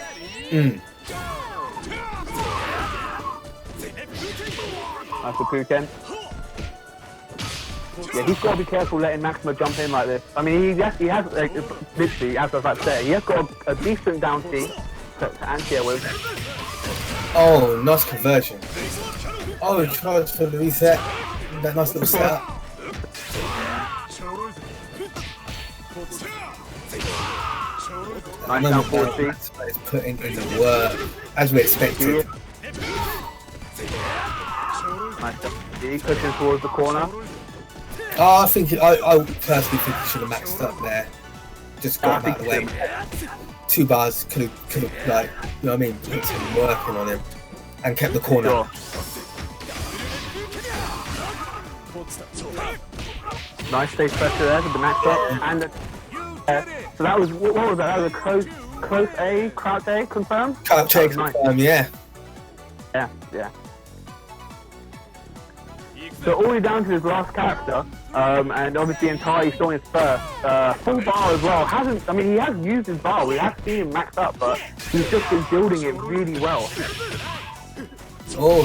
Nice for Puken. Yeah, he's got to be careful letting Maxima jump in like this. I mean, he has like, literally, as I was about to say, he has got a decent down T to anti-air with. Oh, nice conversion. Oh, he tries for the reset. That nice little setup. Nice down forward T. It's putting in the work, as we expected. Nice down T, pushing towards the corner. Oh, I personally think he should have maxed up there. Just got him out of the way. 2 bars could have, like, you know what I mean, put some working on him and kept the corner. Sure. Nice stage pressure there with the max up. And so that was, what was that? That was a close A, crouch A confirmed? Crouch A confirmed, yeah. Yeah. So all the way down to his last character, and obviously Hntati still in his first. Full bar as well. He has used his bar. We have seen him max up, but he's just been building it really well. Oh,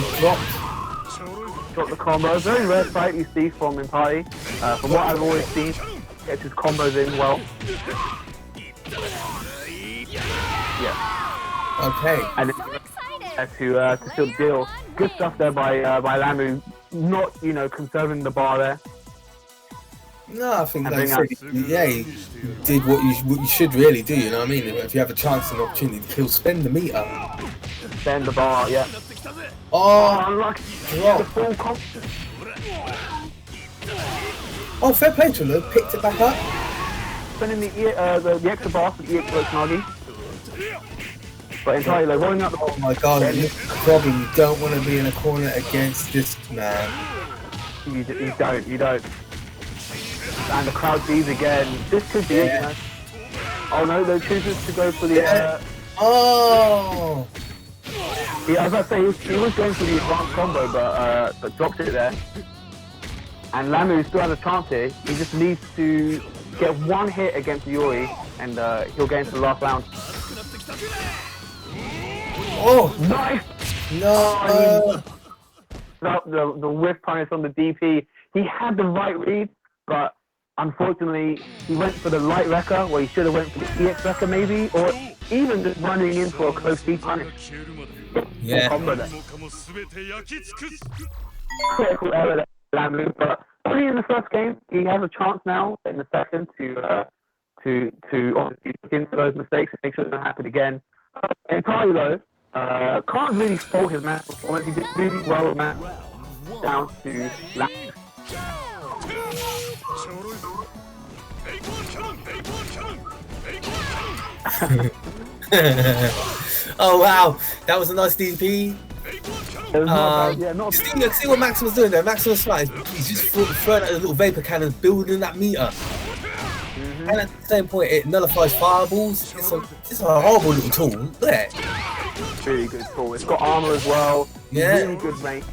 Dropped the combo. Very rare sight you see from Hntati. From what I've always seen, gets his combos in well. Yeah. Okay. And to seal the deal. Good stuff there by Lamu. Not, conserving the bar there. No, I think like you said, yeah, you did what you should really do. You know what I mean? If you have a chance and opportunity to kill, spend the meter. Spend the bar, yeah. Oh, unlucky. Drop. The full comp. Oh, fair play to him. Picked it back up. Spending the extra bar for the EX Snoggy. But entirely like rolling out the Oh my god, this is the problem. You don't want to be in a corner against this man. You don't. And the crowd sees again. This could be it, you know. Oh no, they chooses to go for the Oh! Yeah, I was about to say, he was going for the advanced combo, but dropped it there. And Lamu still has a chance here. He just needs to get one hit against Yuri, and he'll get into the last round. Oh! Nice! No! The whiff punish on the DP. He had the right read, but unfortunately, he went for the light wrecker, where he should have went for the EX wrecker maybe, or even just running in for a close deep punish. Yeah. Critical error there, Lamu, but only in the first game. He has a chance now in the second to obviously look into those mistakes and make sure they don't happen again. Entirely though, can't really fault his match performance. He did really well with match down to Lamu. Oh wow, that was a nice DP. See what Maximus doing there. Maximus he's just throwing out a little vapor cannon, building that meter. And at the same point, it nullifies fireballs. It's a horrible little tool. Look at it. Really good tool. It's got armor as well. Yeah. Really good range.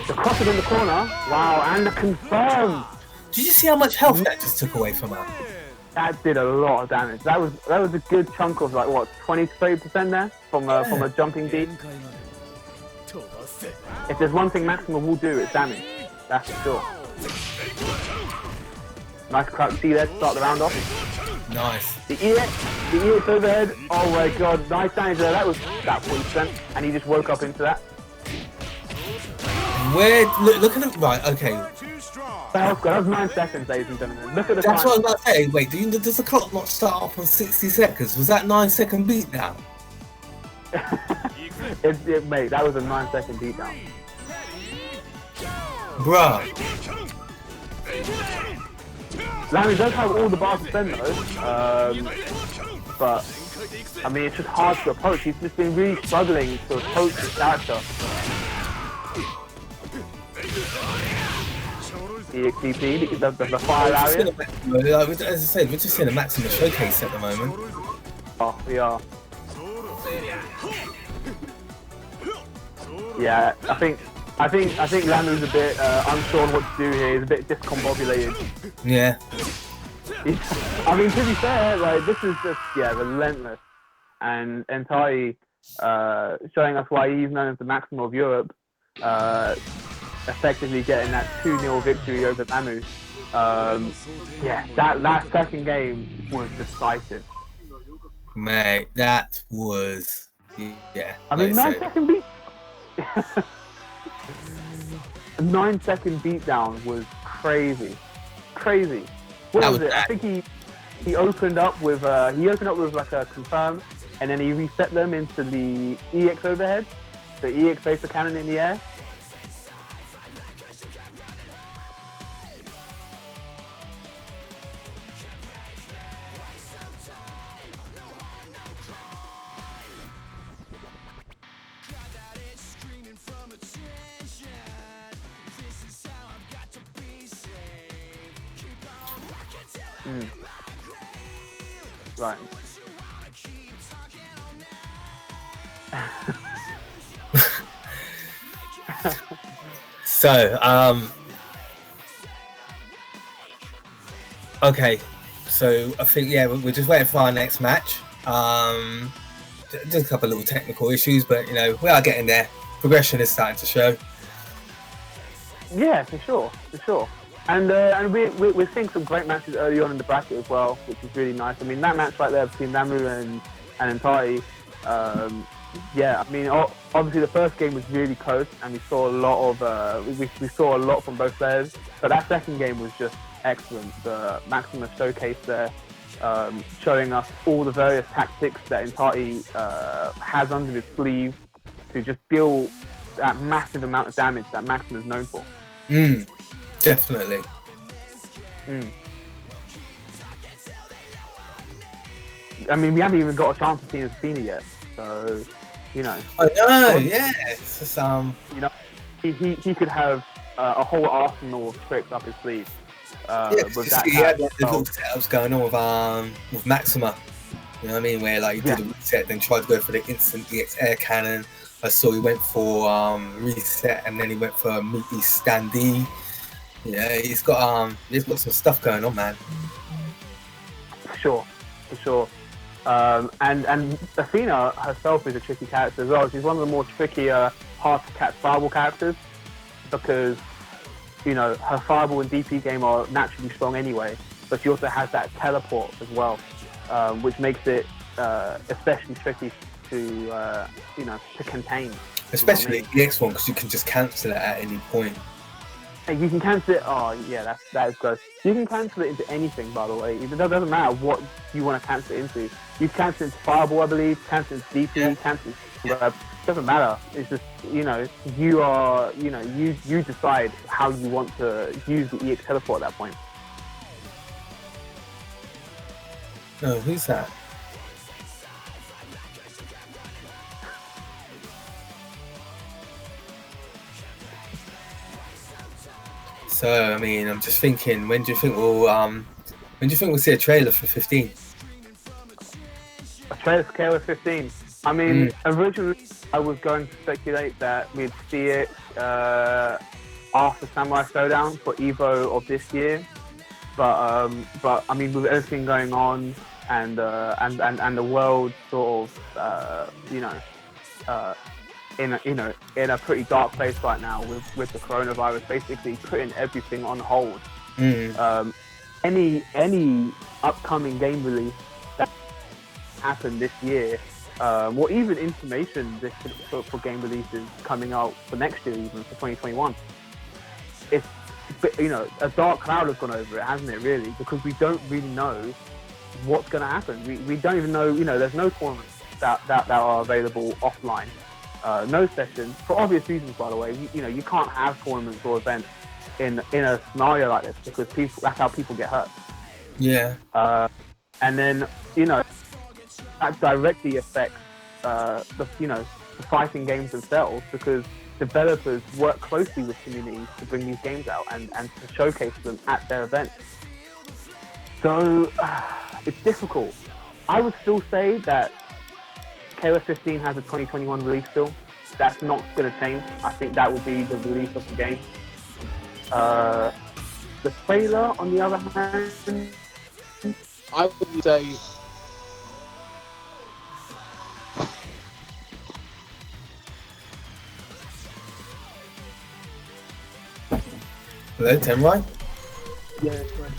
The cross it in the corner. Wow, and the confirm. Did you see how much health that just took away from her? That did a lot of damage. That was a good chunk of like what 20-30% there from a jumping beat. If there's one thing Maxima will do, it's damage. That's for sure. Nice crouch C there to start the round off. Nice. The EX overhead. Oh my god, nice damage there. That was that 40%, and he just woke up into that. Where look at him. Right, okay. That was 9 seconds, ladies and gentlemen. Look at the That's time. what I was about to say. Wait, does the clock not start off on 60 seconds? Was that 9-second beatdown? Mate, that was a 9-second beatdown. Bruh. Lamu does have all the bars to spend though, but I mean it's just hard to approach. He's just been really struggling to approach his character. The XTP, the fire area. As I said, we're just seeing a Maximus showcase at the moment. Oh, we are. Yeah, I think Lamu's a bit unsure on what to do here. He's a bit discombobulated. Yeah. I mean, to be fair, like this is just relentless, and Hntati showing us why he's known as the Maximum of Europe, effectively getting that 2-0 victory over Lamu. That last second game was decisive. Mate, that was I mean, 9-second beat. A 9-second beatdown was crazy. What was it? I think he opened up with like a confirm, and then he reset them into the EX overhead, the EX vapor cannon in the air. Right. So, okay. So I think we're just waiting for our next match. Just a couple of little technical issues, but you know we are getting there. Progression is starting to show. Yeah, for sure. And we're seeing some great matches early on in the bracket as well, which is really nice. I mean, that match right there between Lamu and Hntati, Yeah, I mean, obviously the first game was really close, and we saw a lot of we saw a lot from both players. But that second game was just excellent. The Maximus showcase there, showing us all the various tactics that Hntati has under his sleeve to just deal that massive amount of damage that Maximus is known for. Definitely. I mean, we haven't even got a chance to see Zouni yet, so you know. I know, yeah. It's just, you know, he could have a whole arsenal of tricks up his sleeve. With that he had like, the little setups going on with Maxima. You know what I mean? Where like he did a reset, then tried to go for the instant EX air cannon. I saw he went for reset, and then he went for a meaty standee. Yeah, he's got some stuff going on, man. For sure. And Athena herself is a tricky character as well. She's one of the more trickier, hard to catch fireball characters because, you know, her fireball and DP game are naturally strong anyway, but she also has that teleport as well, which makes it especially tricky to, you know, to contain. Especially the X one, because you can just cancel it at any point. And you can cancel it. Oh yeah, that is gross. You can cancel it into anything, by the way. It doesn't matter what you want to cancel it into. You can cancel it into fireball, I believe. Cancel it into DP. Cancel it into doesn't matter. It's just, you know, you decide how you want to use the EX teleport at that point. Oh, who's that? So, I mean, I'm just thinking, when do you think we'll see a trailer for 15? A trailer for KoFXIV. I mean, originally I was going to speculate that we'd see it after Samurai Showdown for Evo of this year, but I mean, with everything going on and the world sort of in a pretty dark place right now with the coronavirus basically putting everything on hold. Any upcoming game release that happened this year, or even information for game releases coming out for next year, even for 2021, it's, you know, a dark cloud has gone over it, hasn't it, really? Because we don't really know what's going to happen. We don't even know, you know, there's no tournaments that are available offline. No sessions, for obvious reasons, by the way. You know, you can't have tournaments or events in a scenario like this because that's how people get hurt. Yeah. And then, you know, that directly affects the fighting games themselves, because developers work closely with communities to bring these games out and to showcase them at their events. So it's difficult. I would still say that KoFXIV has a 2021 release still. That's not going to change. I think that will be the release of the game. The trailer, on the other hand, I would say Hello, Tim, right? yeah, it's right.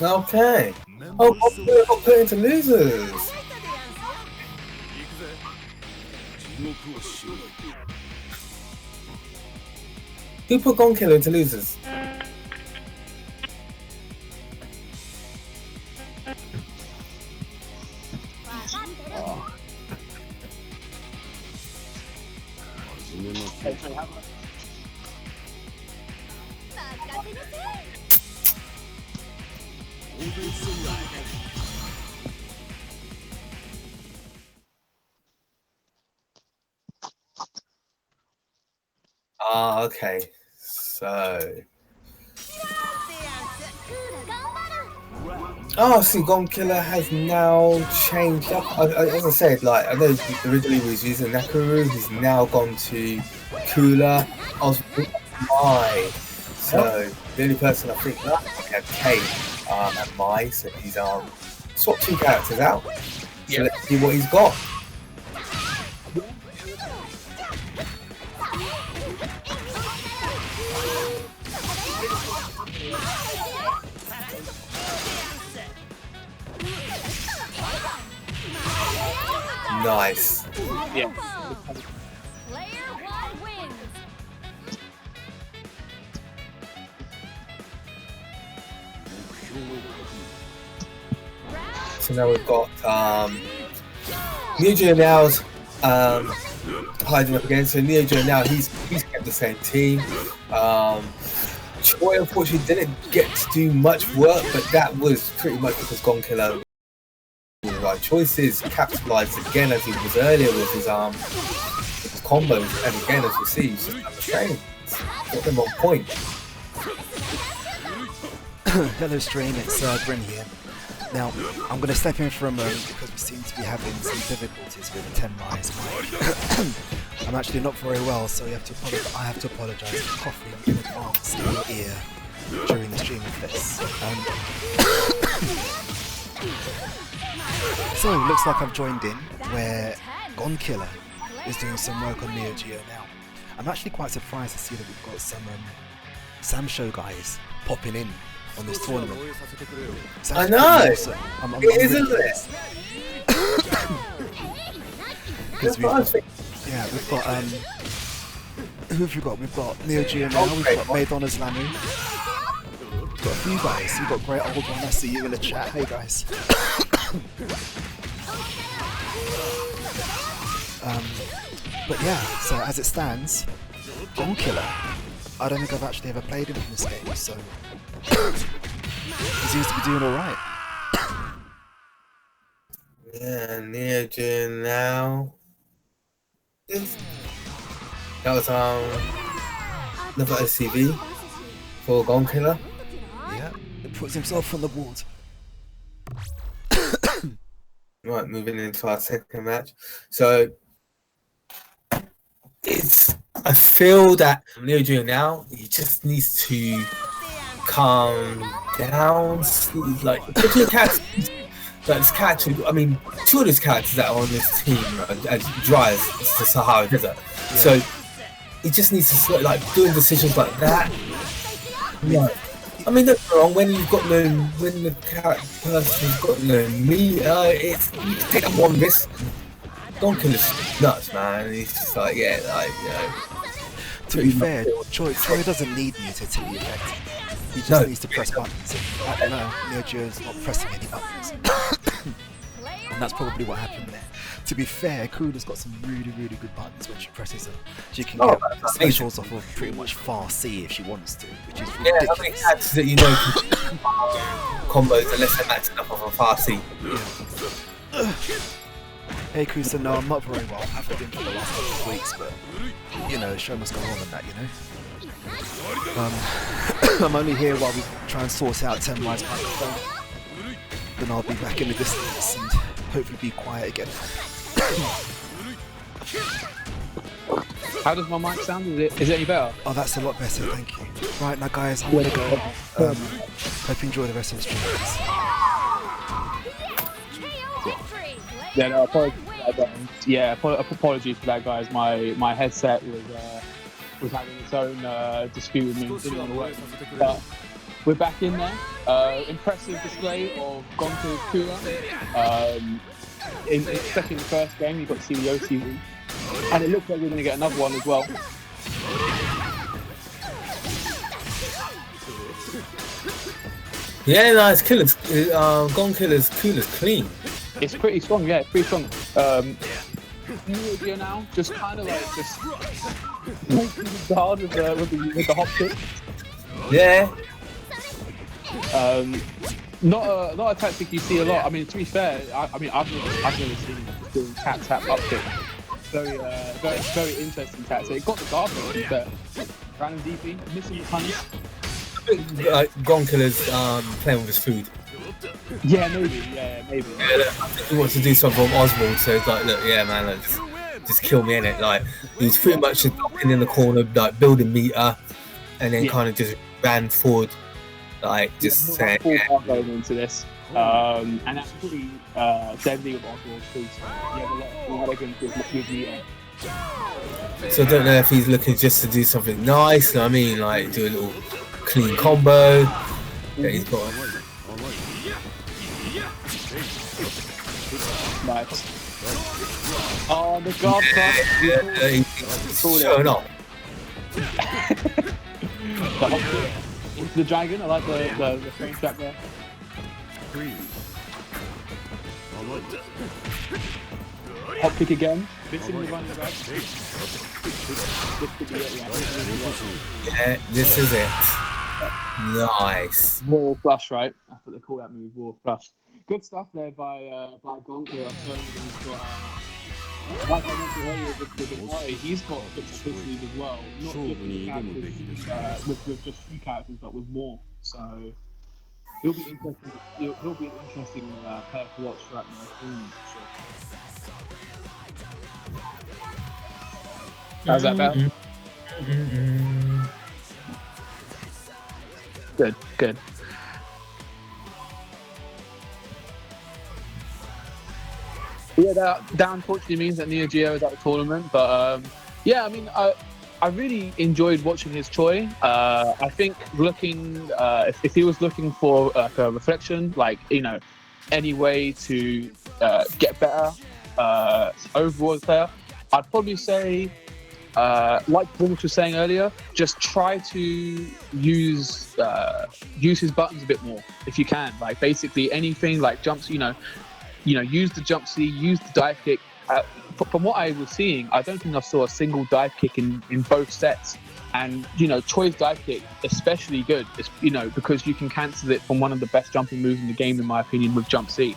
Okay. Oh, we got put into losers. Who put GONKILLER into losers? Okay. So. Oh, see, GONKILLER has now changed up. As I said, like, I know originally he was using Nakaru, he's now gone to Cooler. I was my. So The only person I think that we have K and Mai, so he's swapped 2 characters out. So let's see what he's got. Nice. Yeah. Player 1 wins. So now we've got NeoGeoNow's hiding up again. So NeoGeoNow, he's kept the same team. Choi unfortunately didn't get to do much work, but that was pretty much because GONKILLER made the right choices, capitalized again as he was earlier with his combos, and again as we see, he's just done the same. Got them on point. Hello stream, it's Bryn here. Now, I'm going to step in for a moment because we seem to be having some difficulties with 10 Rise. I'm actually not very well, so I have to apologise for coughing in advance in your ear during the stream of this. So, it looks like I've joined in where GONKILLER is doing some work on NeoGeoNow. I'm actually quite surprised to see that we've got some Sam Show guys popping in on this tournament. I know! Awesome. I'm Isn't it? Because we've got, who have we got? We've got NeoGeoNow, we've got Maydonoslamu. We've got a few guys. We've got GreatOldOne, I see you in the chat. Hey guys. But yeah, so as it stands, GONKILLER, I don't think I've actually ever played him in this game, so he seems to be doing alright. Yeah, NeoGeoNow. That was another XIV for GONKILLER. Yeah, he puts himself on the board. Right, moving into our second match. So I feel that NeoGeoNow, he just needs to calm down. Like, particular characters, like this character, I mean, 2 of these characters that are on this team drive the Sahara Desert. Yeah. So he just needs to sort of, like, doing decisions like that. Yeah. I mean, don't get me wrong, when the person's got no meat, it's you take up one risk. GONKILLER's nuts, man. He's just like, yeah, like, you know. To be fair, Choi doesn't need you to be effective. He just needs to press buttons. I don't know, NeoGeo's not pressing any buttons. And that's probably what happened there. To be fair, Kuda's got some really, really good buttons when she presses them. She can get specials off of pretty much far C if she wants to, which is ridiculous. Yeah, how many characters that you know can combos unless they're maxing up off a far C? Yeah. Hey Kusa, no, I'm not very well. I haven't been for the last couple of weeks, but you know, the show must go on and that, you know. I'm only here while we try and sort out 10 Rise microphone. Then I'll be back in the distance and hopefully be quiet again. How does my mic sound? Is it any better? Oh, that's a lot better, thank you. Right, now guys, I'm gonna go. Hope you enjoy the rest of the stream, guys. Yeah, no, apologies for that, guys. My headset was having its own dispute with me. Didn't want to work, but we're back in there. Impressive display of GONKILLER's Kula. Especially in the first game, you got to see the OCV, and it looks like we're going to get another one as well. Yeah, no, it's killers. GONKILLER's Kula's clean. It's pretty strong, yeah, it's pretty strong. NeoGeoNow just kind of like just guard with the hop kick. Yeah. Not a tactic you see a lot. I mean, to be fair, I've never seen him doing tap up kick. Very interesting tactic. It got the guard, to be fair. Random DP, missing the punish. GONKILLER's playing with his food. Yeah, maybe. Yeah, look, I think he wants to do something from Oswald, so it's like, look, yeah, man, like, just kill me, innit? Like, he was pretty much just in the corner, like, building meter, and then kind of just ran forward, like just saying. Full power going into this, and that's pretty deadly with Oswald because you have a lot of shenanigans with Neo. So I don't know if he's looking just to do something nice. You know what I mean, like do a little clean combo. Yeah, he's got. Nice. Oh, the guard crash. He's showing off. Into the dragon. I like the frame trap there. Hop kick again. Missing the run back. Yeah, this is it. Nice. Raw flush, right? That's what they call that move, raw flush. Good stuff there by GONKILLER. Like I mentioned earlier with Hntati, he's got a bit of abilities as well. Not just with just 3 characters, but with more. So he'll be interesting. He'll be an interesting player to watch throughout the tournament. Sure. How's that, Bell? Good. Yeah, that unfortunately means that NeoGeo is out of the tournament, but yeah, I mean, I really enjoyed watching his Choi. I think looking, if he was looking for like a reflection, like, you know, any way to get better overall as a player, I'd probably say, like Bruce was saying earlier, just try to use his buttons a bit more if you can. Like basically anything like jumps, you know, use the jump C, use the dive kick. From what I was seeing, I don't think I saw a single dive kick in both sets. And, you know, Choi's dive kick, especially good, you know, because you can cancel it from one of the best jumping moves in the game, in my opinion, with jump C.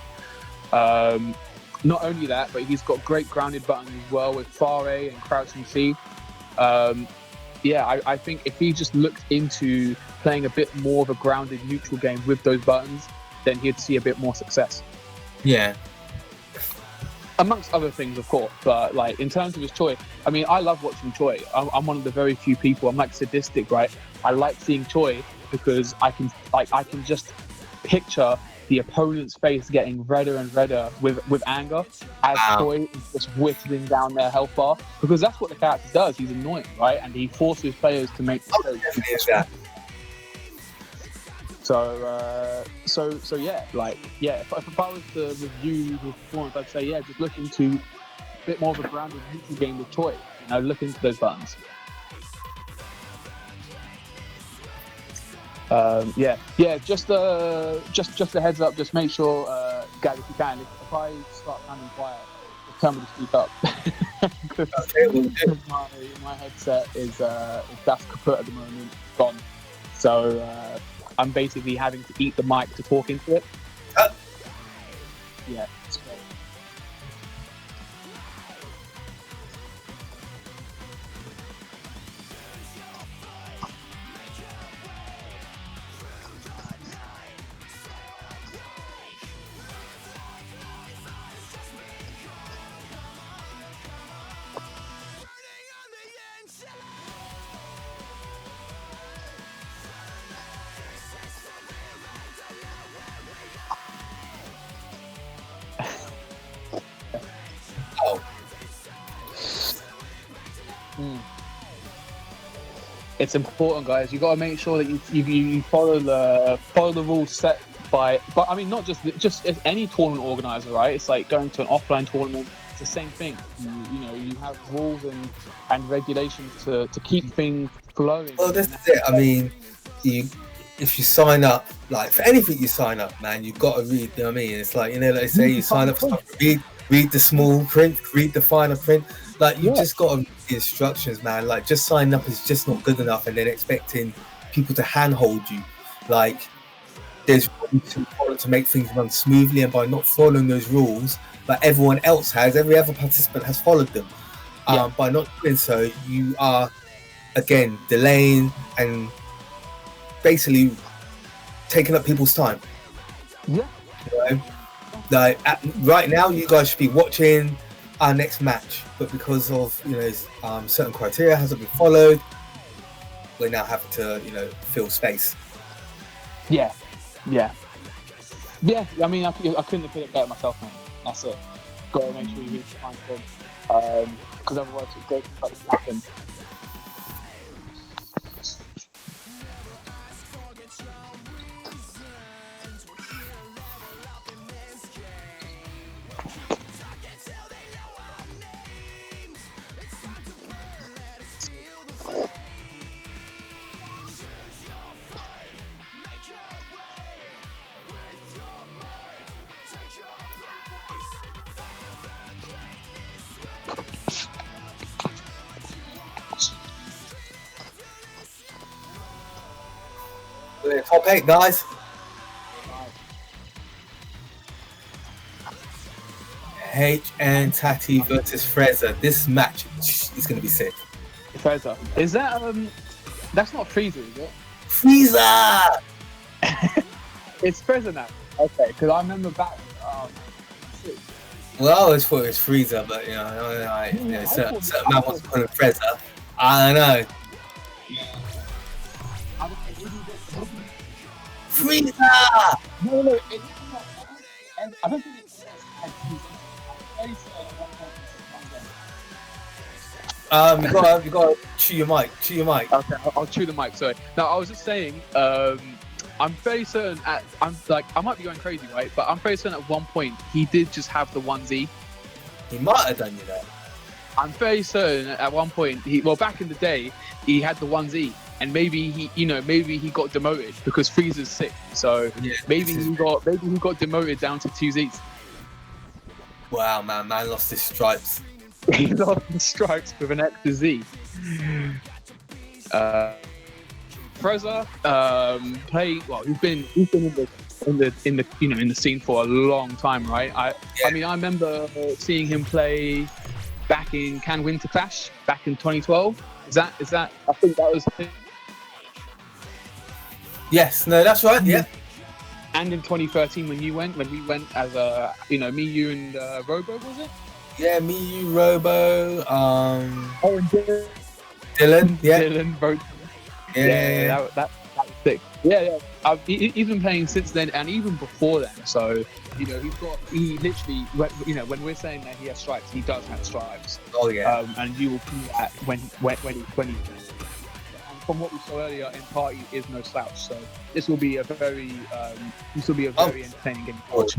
Not only that, but he's got great grounded buttons as well with far A and crouching C. Yeah, I think if he just looked into playing a bit more of a grounded neutral game with those buttons, then he'd see a bit more success. Yeah. Amongst other things, of course, but like in terms of his Choi, I mean, I love watching Choi. I'm one of the very few people. I'm like sadistic, right? I like seeing Choi because I can just picture the opponent's face getting redder and redder with anger as Choi is just whittling down their health bar, because that's what the character does. He's annoying, right? And he forces players to make mistakes. So yeah, like, yeah, if I was to review his performance, I'd say, yeah, just look into a bit more of a grounded neutral game with Choi. You know, look into those buttons. Just a heads up. Just make sure, guys, if you can, if I start sounding quiet, just tell me to speak up. Because my headset is that's kaput at the moment, gone. So I'm basically having to eat the mic to talk into it. Yeah. It's great. It's important, guys. You got to make sure that you follow the rules set by. But I mean, not just as any tournament organizer, right? It's like going to an offline tournament. It's the same thing. You know, you have rules and regulations to keep things flowing. Well, that's it. I mean, if you sign up, like for anything you sign up, man, you've got to read. You know what I mean? It's like, you know, like say you sign up for stuff, read the small print, read the finer print. Like you just got to read the instructions, man. Like just signing up is just not good enough, and then expecting people to handhold you. Like there's rules to follow to make things run smoothly, and by not following those rules, like everyone else has, every other participant has followed them. By not doing so, you are again delaying and basically taking up people's time. Yeah. You know? Like right now, you guys should be watching our next match, but because of certain criteria hasn't been followed, we're now having to, you know, fill space. Yeah. I mean, I couldn't have put it better myself, man. That's it. Got to make sure you reach the fine point, because otherwise it's great to happen. Top 8, guys. Hntati versus FreZZer. This match is going to be sick. FreZZer. Is that that's not FreZZer, is it? FreZZer! It's FreZZer now. Okay, because I remember back. Well, I always thought it was FreZZer, but you know, certain man wants to call him FreZZer. I don't know. FreZZer! No, it's not. I don't think it's. You got to chew your mic. Okay, I'll chew the mic. Sorry. Now I was just saying. I'm very certain I might be going crazy, right? But I'm very certain at one point he did just have the 1Z. He might have done you that. I'm very certain at one point back in the day he had the 1Z, and maybe he got demoted because FreZZer's sick. So yeah, maybe he got demoted down to 2Zs. Wow, man lost his stripes. He lost his stripes with an X to Z. FreZZer he's been in the scene for a long time, right? I mean, I remember seeing him play back in Can Winter Clash back in 2012. Is that? I think that was. Yes, no, that's right. Yeah. And in 2013 when we went as me, you, and Robo, was it? Yeah, me, you, Robo. And Dylan. Yeah. Dylan voted. Yeah. That was sick. Yeah. He's been playing since then, and even before then. So he literally, when we're saying that he has stripes, he does have stripes. Oh yeah. And you will see that when he. And from what we saw earlier in Party is no slouch. So this will be a very entertaining game to watch.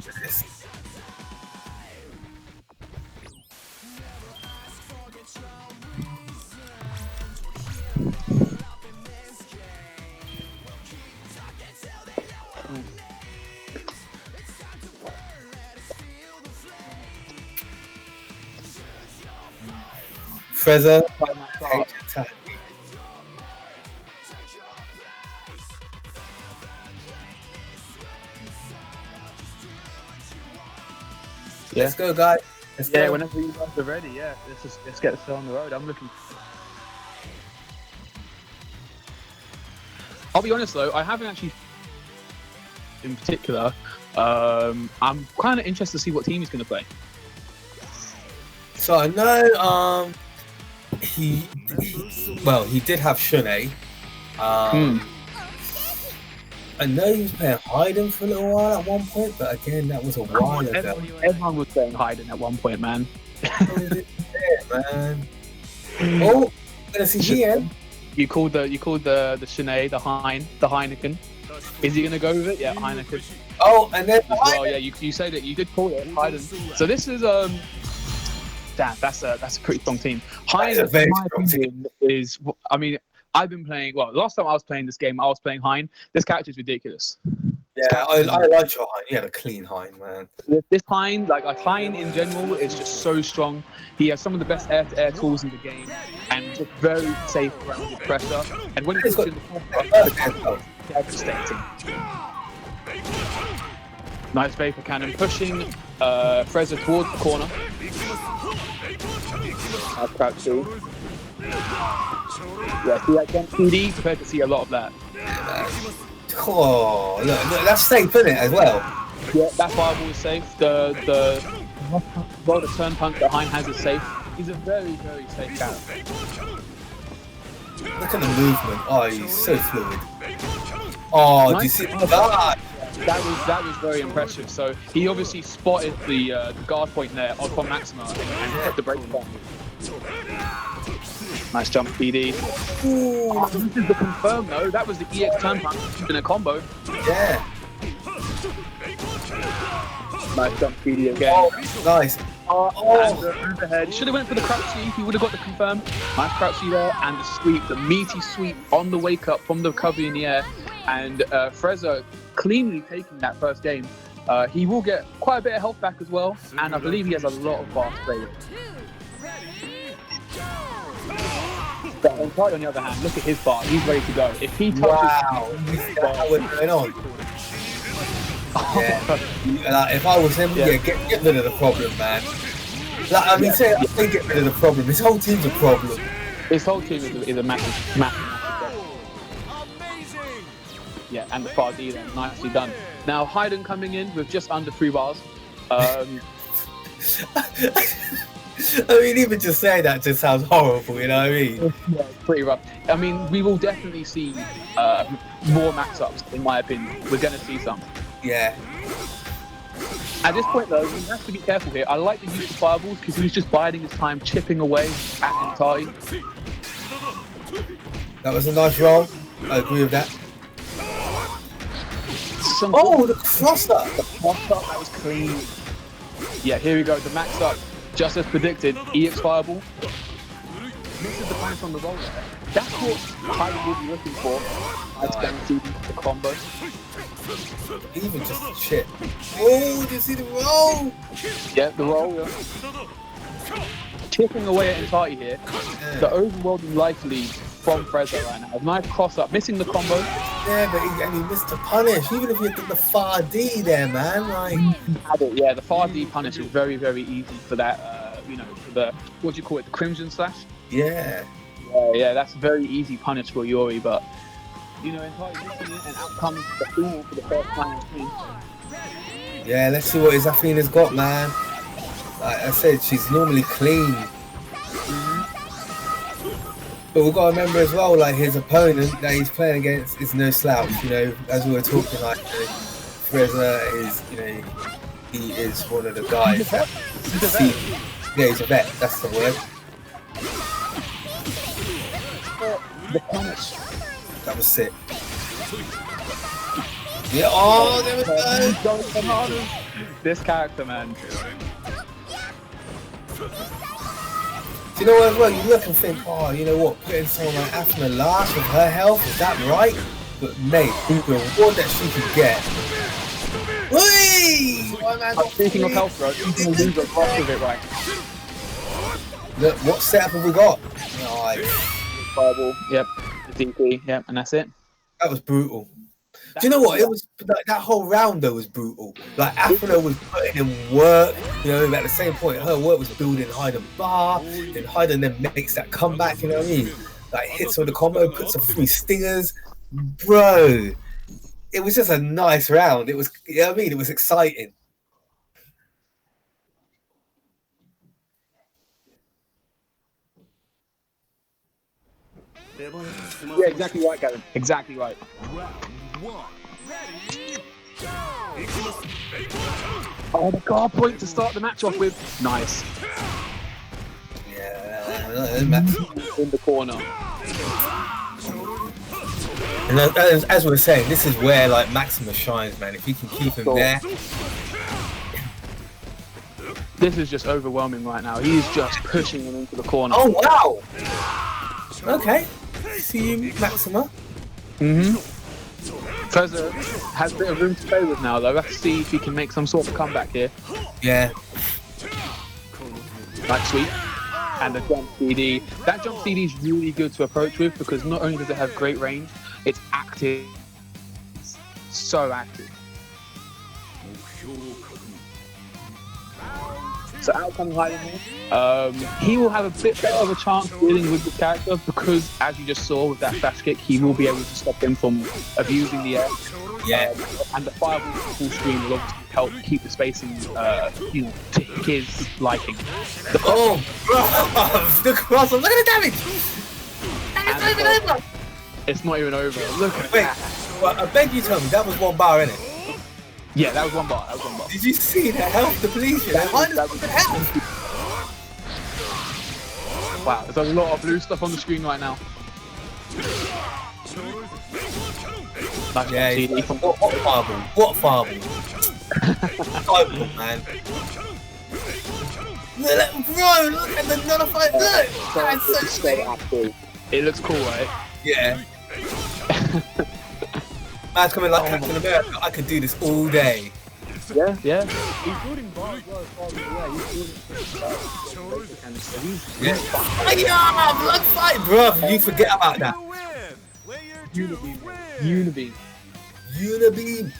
FreZZer. Yeah. Let's go, guys. Let's go. Whenever you guys are ready, let's get this on the road. I'm looking. I'll be honest though, I haven't actually. In particular, I'm kind of interested to see what team he's going to play. So I know he did have Shunei. I know he was playing Hayden for a little while at one point, but again, that was a while ago. Everyone was playing Hayden at one point, man. Man. Oh, gonna see here. You called the Shunei, the Heineken. Is he gonna go with it? Yeah, Heineken. Oh, and then well, yeah, you say that you did call it Hayden. So this is damn, that's a pretty strong team. Hein, in my opinion, is, I mean, I've been playing, well, last time I was playing this game, I was playing Hein. This character is ridiculous. Yeah, I like your Hein. He had a clean Hein, man. This Hein, like Hein in general, is just so strong. He has some of the best air-to-air tools in the game, and just very safe around the pressure. And when he's in the devastating. Nice Vapor Cannon pushing FreZZer towards the corner. Nice crouch too. Yeah, see that against PD? Prepared to see a lot of that. Oh, look, that's safe, isn't it, as well? Yeah, that fireball is safe. The turn punch that Hein has is safe. He's a very, very safe character. Look at the movement. Oh, he's so fluid. Oh, do you see that? That was very impressive. So he obviously spotted the guard point there from Maxima and put the break on. Nice jump, PD. Oh, this is the confirm though. That was the EX turn punch in a combo. Yeah. Nice jump, PD again. Oh, nice. And the overhead. Should have went for the crouch sweep. He would have got the confirm. Nice crouch sweep there, and the sweep, the meaty sweep on the wake up from the recovery in the air. And FreZZer cleanly taking that first game. He will get quite a bit of health back as well, and I believe he has a lot of fast play. But Hntati, on the other hand, look at his bar. He's ready to go. If he touches, wow, what's going on? Yeah, like, if I was him, yeah, get rid of the problem, man. Like, I mean, say I think get rid of the problem. His whole team's a problem. His whole team is a massive. Yeah, and the far D there, nicely done. Now Hayden coming in with just under 3 bars. I mean, even just saying that just sounds horrible, you know what I mean? Yeah, it's pretty rough. I mean, we will definitely see more max-ups, in my opinion. We're going to see some. Yeah. At this point, though, we have to be careful here. I like the use of fireballs because he was just biding his time, chipping away at Hntati. That was a nice roll. I agree with that. The cross-up! The cross-up, that was clean. Yeah, here we go. The max-up. Just as predicted, EX fireball. Misses the punch on the roll there. That's what Hayden will be looking for. That's guaranteed the combo. Even just a chip. Oh, do you see the roll? Yeah, the roll. Yeah. Chipping away at Hntati here. Yeah. The overwhelming life lead from FreZZer right now. Nice cross up, missing the combo. Yeah, but he missed the punish. Even if he did the far D there, man. Like, yeah, the far D punish is very, very easy for that. You know, for the what do you call it, the Crimson Slash. Yeah. Yeah, that's a very easy punish for Yuri, but you know, Hntati missing it, and out comes the Frionel for the first time in the team. Yeah, let's see what his Athena's got, man. Like I said, she's normally clean. But we've got to remember as well, like his opponent that he's playing against is no slouch. You know, as we were talking, like FreZZer is, you know, he is one of the guys. Yeah, he's a vet. That's the word. The punish. That was sick. Yeah. Oh, there we go. This character, man. Do you know what as well? You look and think, oh, you know what? Putting someone like Athena last with her health, is that right? But mate, the reward that she could get. Whee! Speaking of health, bro, you can lose a lot of it, right? Look, what setup have we got? Nice. Fireball, yep. The DP, yep, and that's it. That was brutal. Do you know what? It was like that whole round though was brutal. Like Athena was putting in work, you know. At the same point, her work was building Hayden bar, and Hayden then makes that comeback. You know what I mean? Like hits with the combo, puts a 3 stingers, bro. It was just a nice round. It was, you know what I mean? It was exciting. Yeah, exactly right, Gavin. Exactly right. Oh, the guard point to start the match off with. Nice. Yeah, in the corner. And as we were saying, this is where like Maxima shines, man. If you can keep him there. This is just overwhelming right now. He's just pushing him into the corner. Oh wow. Okay. See you, Maxima. FreZZer has a bit of room to play with now, though. Let's see if he can make some sort of comeback here. Yeah. Like sweep. And the jump CD. That jump CD is really good to approach with because not only does it have great range, it's active. So active. So out comes Hayden here. He will have a bit better of a chance dealing with this character because, as you just saw with that flash kick, he will be able to stop him from abusing the air. Yeah. And the fireball full screen will obviously help keep the spacing, you know, to his liking. The cross! Look at the damage! not even over. It's not even over. Look at Wait, that. well, I beg you tell me, that was 1 bar, innit? Yeah, that was 1 bar. That was 1 bar. Did you see the health depletion? That was health. Wow, there's a lot of blue stuff on the screen right now. Nice Yeah, CD. what fireball? What fireball? Fireball, man. Look, bro, look at the nullified. Look! That's so sick. It looks cool, right? Yeah. Man's coming like Captain America. I could do this all day. Yeah, yeah. Yeah. Yeah, blood fight, bro. You forget about that. Unibeam. Unibeam.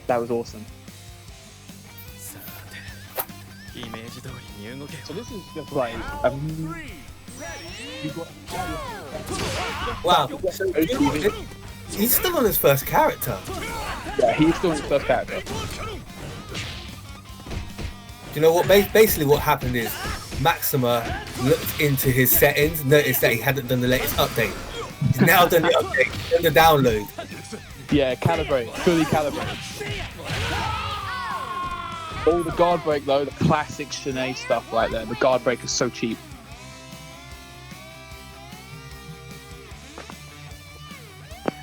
That was awesome. So this is just like Wow. So, you know what? He's still on his first character. yeah, he's still in his first character. You know what? Basically, what happened is Maxima looked into his settings, noticed that he hadn't done the latest update. He's now done the update, done the download. Yeah, calibrate, fully calibrate. All the guard break though, the classic Shanae stuff right there. The guard break is so cheap.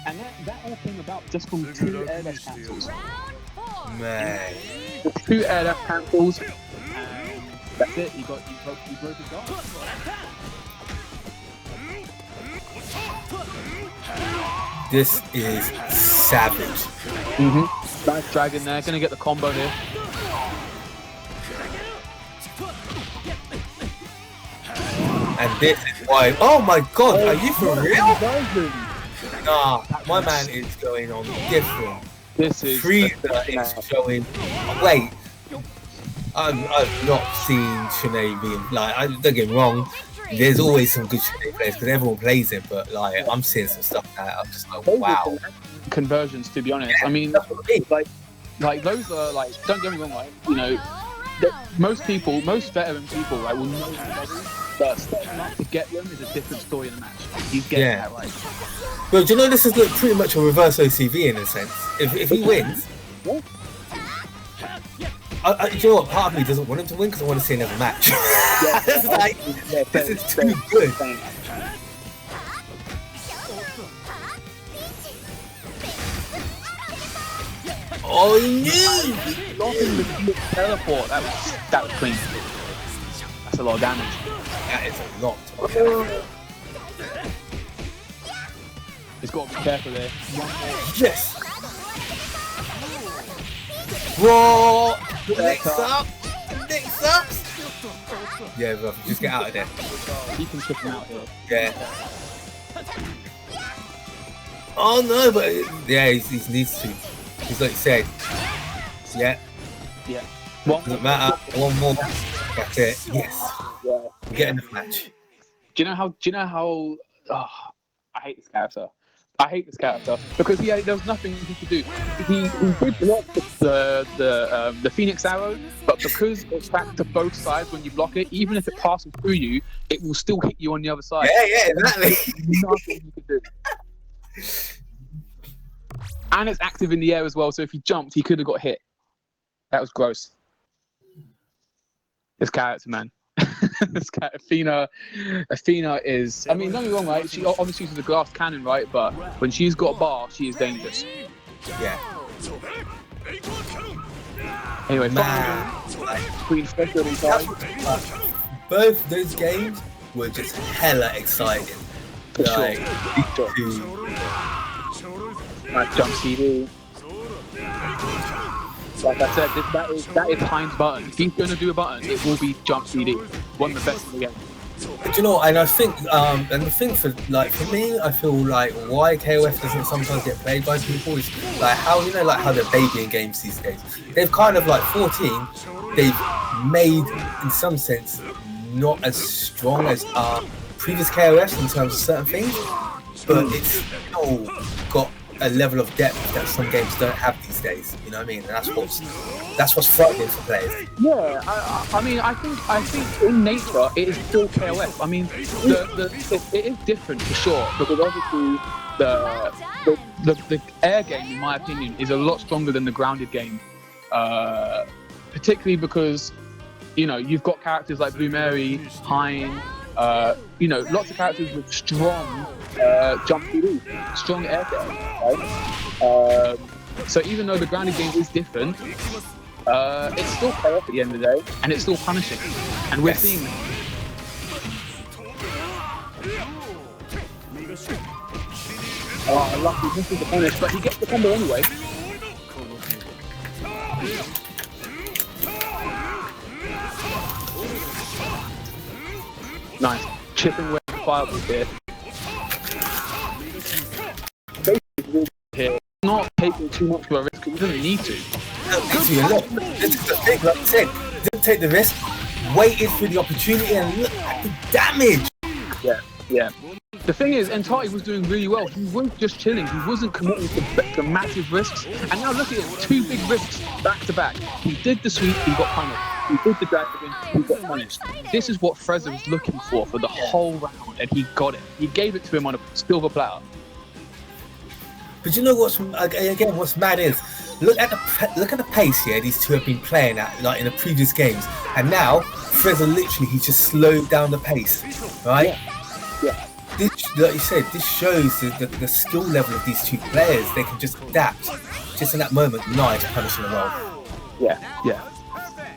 And that all came about just from 2 air dash cancels. Man. 2 air dash cancels. That's it. You broke his guard. This is savage. Nice dragon there. Gonna get the combo here. And this is why. Oh my god, are you for real? Nah, my man is going on different. This is FreZZer is showing. Wait, I've not seen Shanae being like. Don't get me wrong. There's always some good Shanae players because everyone plays it, but like I'm seeing some stuff that I'm just like, wow. Conversions, to be honest. Yeah, I mean, that's what I mean. like those are like. Don't get me wrong, like you know, most veteran people, like will know the but stepping up to get them is a different story in the match. He's getting that right. But do you know this is like pretty much a reverse OCV in a sense. If he wins, do you know what? Part of me doesn't want him to win because I want to see another match. It's like, this is too good. Oh, he knew! Blocking the teleport, that was clean. That's a lot of damage. That is a lot. He's got to be careful there. Yes! Whoa! Mix up! Mix up! Yeah, bro, just get out of there. He can chip him out here. Yeah. Oh no, but yeah, he needs to. He's like you said. Yeah. Yeah. Doesn't matter. One more. That's it. Yes. Yeah. We're getting the match. Do you know how? Oh, I hate this character. I hate this character because there was nothing he could do. He did block the Phoenix arrow, but because it's back to both sides when you block it, even if it passes through you, it will still hit you on the other side. Yeah, exactly. Nothing he could do. And it's active in the air as well, so if he jumped, he could have got hit. That was gross. This character, man. This character, Athena is... I mean, don't get me wrong, right? She obviously uses a glass cannon, right? But when she's got a bar, she is dangerous. Yeah. Anyway, man. Both those games were just hella exciting. Like, Nice jump CD. Like I said, that is Heinz button. If he's going to do a button, it will be jump CD. One of the best in the game. Do you know, and I think, and the thing for me, I feel like why KoF doesn't sometimes get played by people is like how, you know, like how they're babying games these days. They've kind of like 14, they've made, in some sense, not as strong as previous KoFs in terms of certain things, but it's still got a level of depth that some games don't have these days. You know what I mean? And that's what's frightening for players. Yeah, I mean, I think in nature it is still KOF. I mean, it is different for sure, because obviously the air game, in my opinion, is a lot stronger than the grounded game, particularly because, you know, you've got characters like Blue Mary, Hein, you know, lots of characters with strong jump PD, strong air game, right? So even though the grounded game is different, it's still KOF at the end of the day, and it's still punishing, and we're seeing that. Oh, lucky misses the punish, but he gets the combo anyway. Nice. Chipping away the fireballs here. Basically, here, not taking too much of a risk because he doesn't need to. Like I said, didn't take the risk, waited for the opportunity, and look at the damage. Yeah. The thing is, Hntati was doing really well. He wasn't just chilling. He wasn't committing to massive risks. And now look at him, 2 big risks back to back. He did the sweep, he got punished. He did the dragon, he got punished. This is what FreZZer was looking for the whole round, and he got it. He gave it to him on a silver platter. But you know what's mad is, look at the pace here these two have been playing at, like in the previous games, and now FreZZer literally he's just slowed down the pace, right? Yeah. This, like you said, this shows the skill level of these two players. They can just adapt, just in that moment. Nice punishing the roll. Yeah.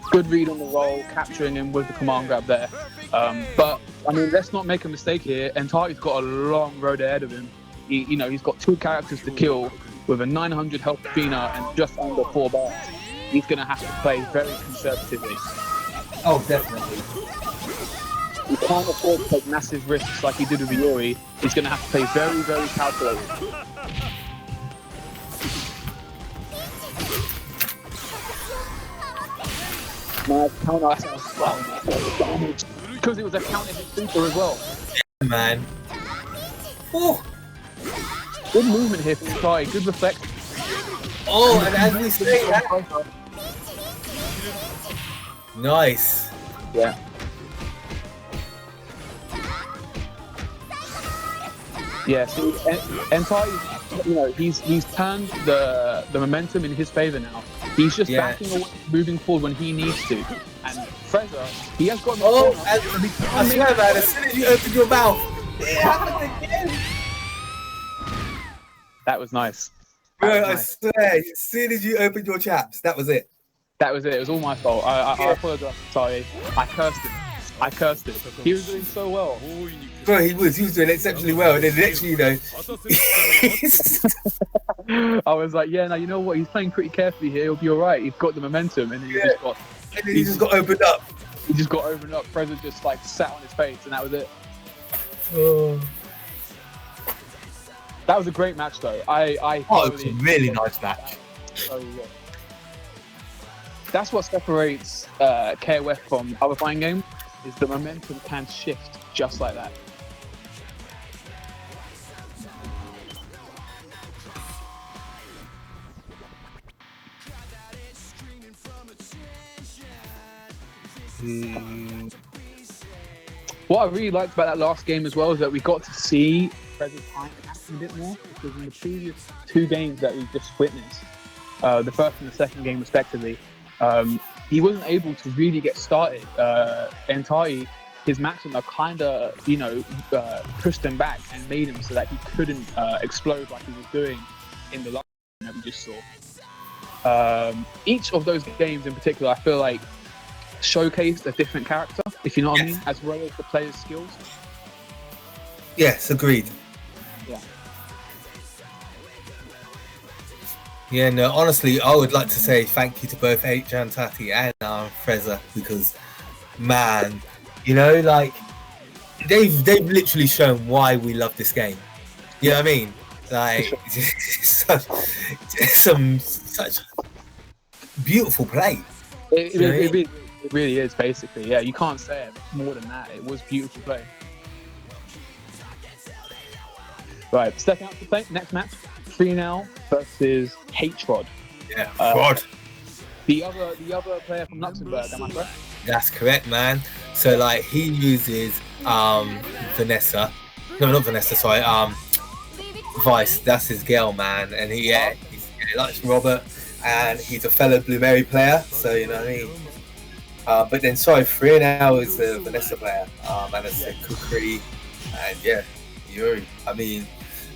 Good read on the roll, capturing him with the command grab there. But I mean, let's not make a mistake here. Hntati's got a long road ahead of him. He's got 2 characters to kill with a 900 health Fina and just under 4 bars. He's going to have to play very conservatively. Oh, definitely. He can't afford to take massive risks like he did with Iori. He's going to have to play very, very calculated. Nice counter attack. Because it was a counter hit super as well. Yeah, man. Oh. Good movement here from Hntati. Good reflect. Oh, and as we say that. Nice. Yeah. Yeah, so Hntati, you know, he's turned the momentum in his favor now. He's just backing away, moving forward when he needs to. And FreZZer, he has got. I swear, man, as soon as you open your mouth, it happened again. That was nice. Bro, I swear, as soon as you opened your chaps, that was it. That was it. It was all my fault. I apologize. Sorry. I cursed him. He was doing so well. Bro, he was doing exceptionally well, and then the next thing you know, I was like, yeah, now you know what? He's playing pretty carefully here. He'll be all right. He's got the momentum, and he just got opened up. He just got opened up. FreZZer just like sat on his face, and that was it. Oh. That was a great match, though. It was a really nice match. Oh, yeah. That's what separates KOF from other fighting games, is the momentum can shift just like that. What I really liked about that last game as well is that we got to see FreZZer's time acting a bit more, because in the previous 2 games that we just witnessed, the first and the second game respectively, he wasn't able to really get started. Hntati, his matching kind of, pushed him back and made him so that he couldn't explode like he was doing in the last game that we just saw. Each of those games in particular, I feel like showcased a different character, if you know what I mean, as well as the player's skills. Yes, agreed. Yeah, no, honestly, I would like to say thank you to both Hntati and FreZZer, because, man, you know, like, they've literally shown why we love this game. You know what I mean? Like, such beautiful play. It really is, basically. Yeah, you can't say it more than that. It was beautiful play. Right, stepping up to play, next match. Frionel versus Hrod. Yeah, Hrod. The other player from Luxembourg, am I correct? That's correct, man. So like he uses Vanessa. No, not Vanessa. Sorry. Vice. That's his girl, man. And he likes Robert, and he's a fellow Blue player. So you know what I mean. But then sorry, Frionel is the Vanessa player. And it's Kukri, and yeah, Yuri. I mean,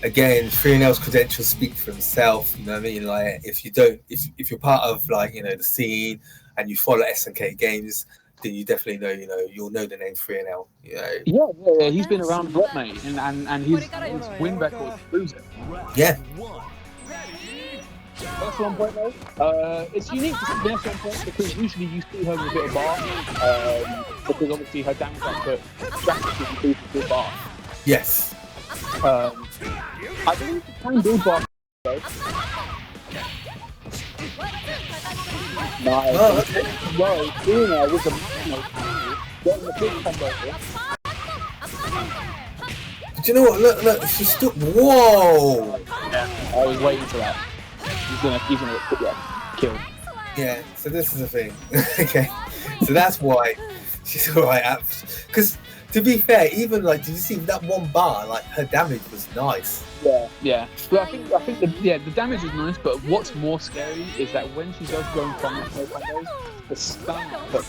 again, Frionel's credentials speak for himself. You know what I mean? Like if you're part of like the scene and you follow SNK games, then you definitely know you'll know the name Frionel. Yeah, he's been around a lot, mate, and his win record proves it. Yeah. First 1 point though, it's unique to see Vanessa on point because usually you see her with a bit of bar, because obviously her damage output drastically increases with bar. Yes. I believe she can build bar though. Nice. Oh, okay. Well, Zouni with the getting the big combo here. But you know what? Look, she's still. Whoa! Yeah, I was waiting for that. He's gonna get killed. Yeah. So this is the thing. Okay. So that's why she's alright. Because to be fair, even like, did you see that one bar? Like her damage was nice. Yeah. Well, I think the damage is nice, but what's more scary is that when she does go in front of her combos, the stun that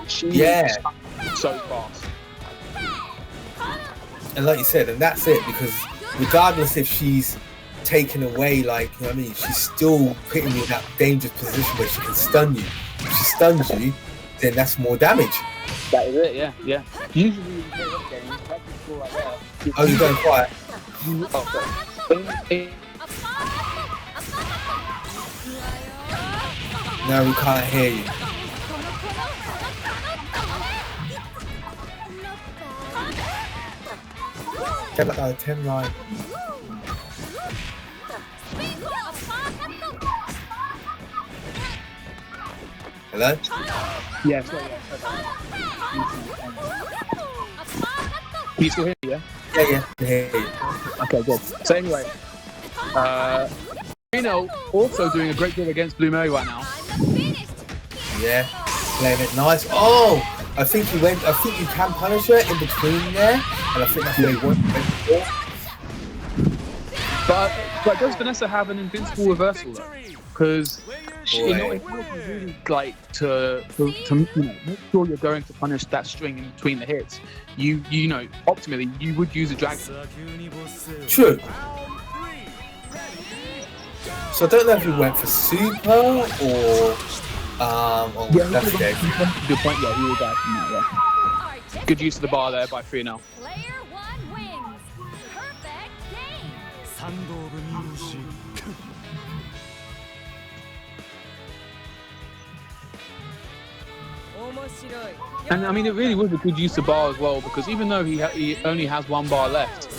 she has. She is so fast. And like you said, and that's it, because regardless if she's taken away, like, you know what I mean, she's still putting you in that dangerous position where she can stun you. If she stuns you, then that's more damage. That is it, yeah. Usually when you play that game, that's the score right there. Oh, you're going quiet. No, we can't hear you. Get like a 10 line. Hello? Yeah, sorry. Can you still hear me, yeah? Yeah, I hear you. Okay, good. So anyway, Frionel also doing a great job against Blue Mary right now. Yeah, playing it nice. Oh, I think you can punish her in between there, and I think that's where he went for. But does Vanessa have an invincible reversal though? Because in order to really like to make sure you're going to punish that string in between the hits, you know, optimally you would use a dragon. True. So I don't know if he went for super or that's okay. Good point. Yeah, he will die from that. Yeah. Good use of the bar there by Frionel. Player 1 wins. Perfect game. And I mean, it really was a good use of bar as well, because even though he only has 1 bar left,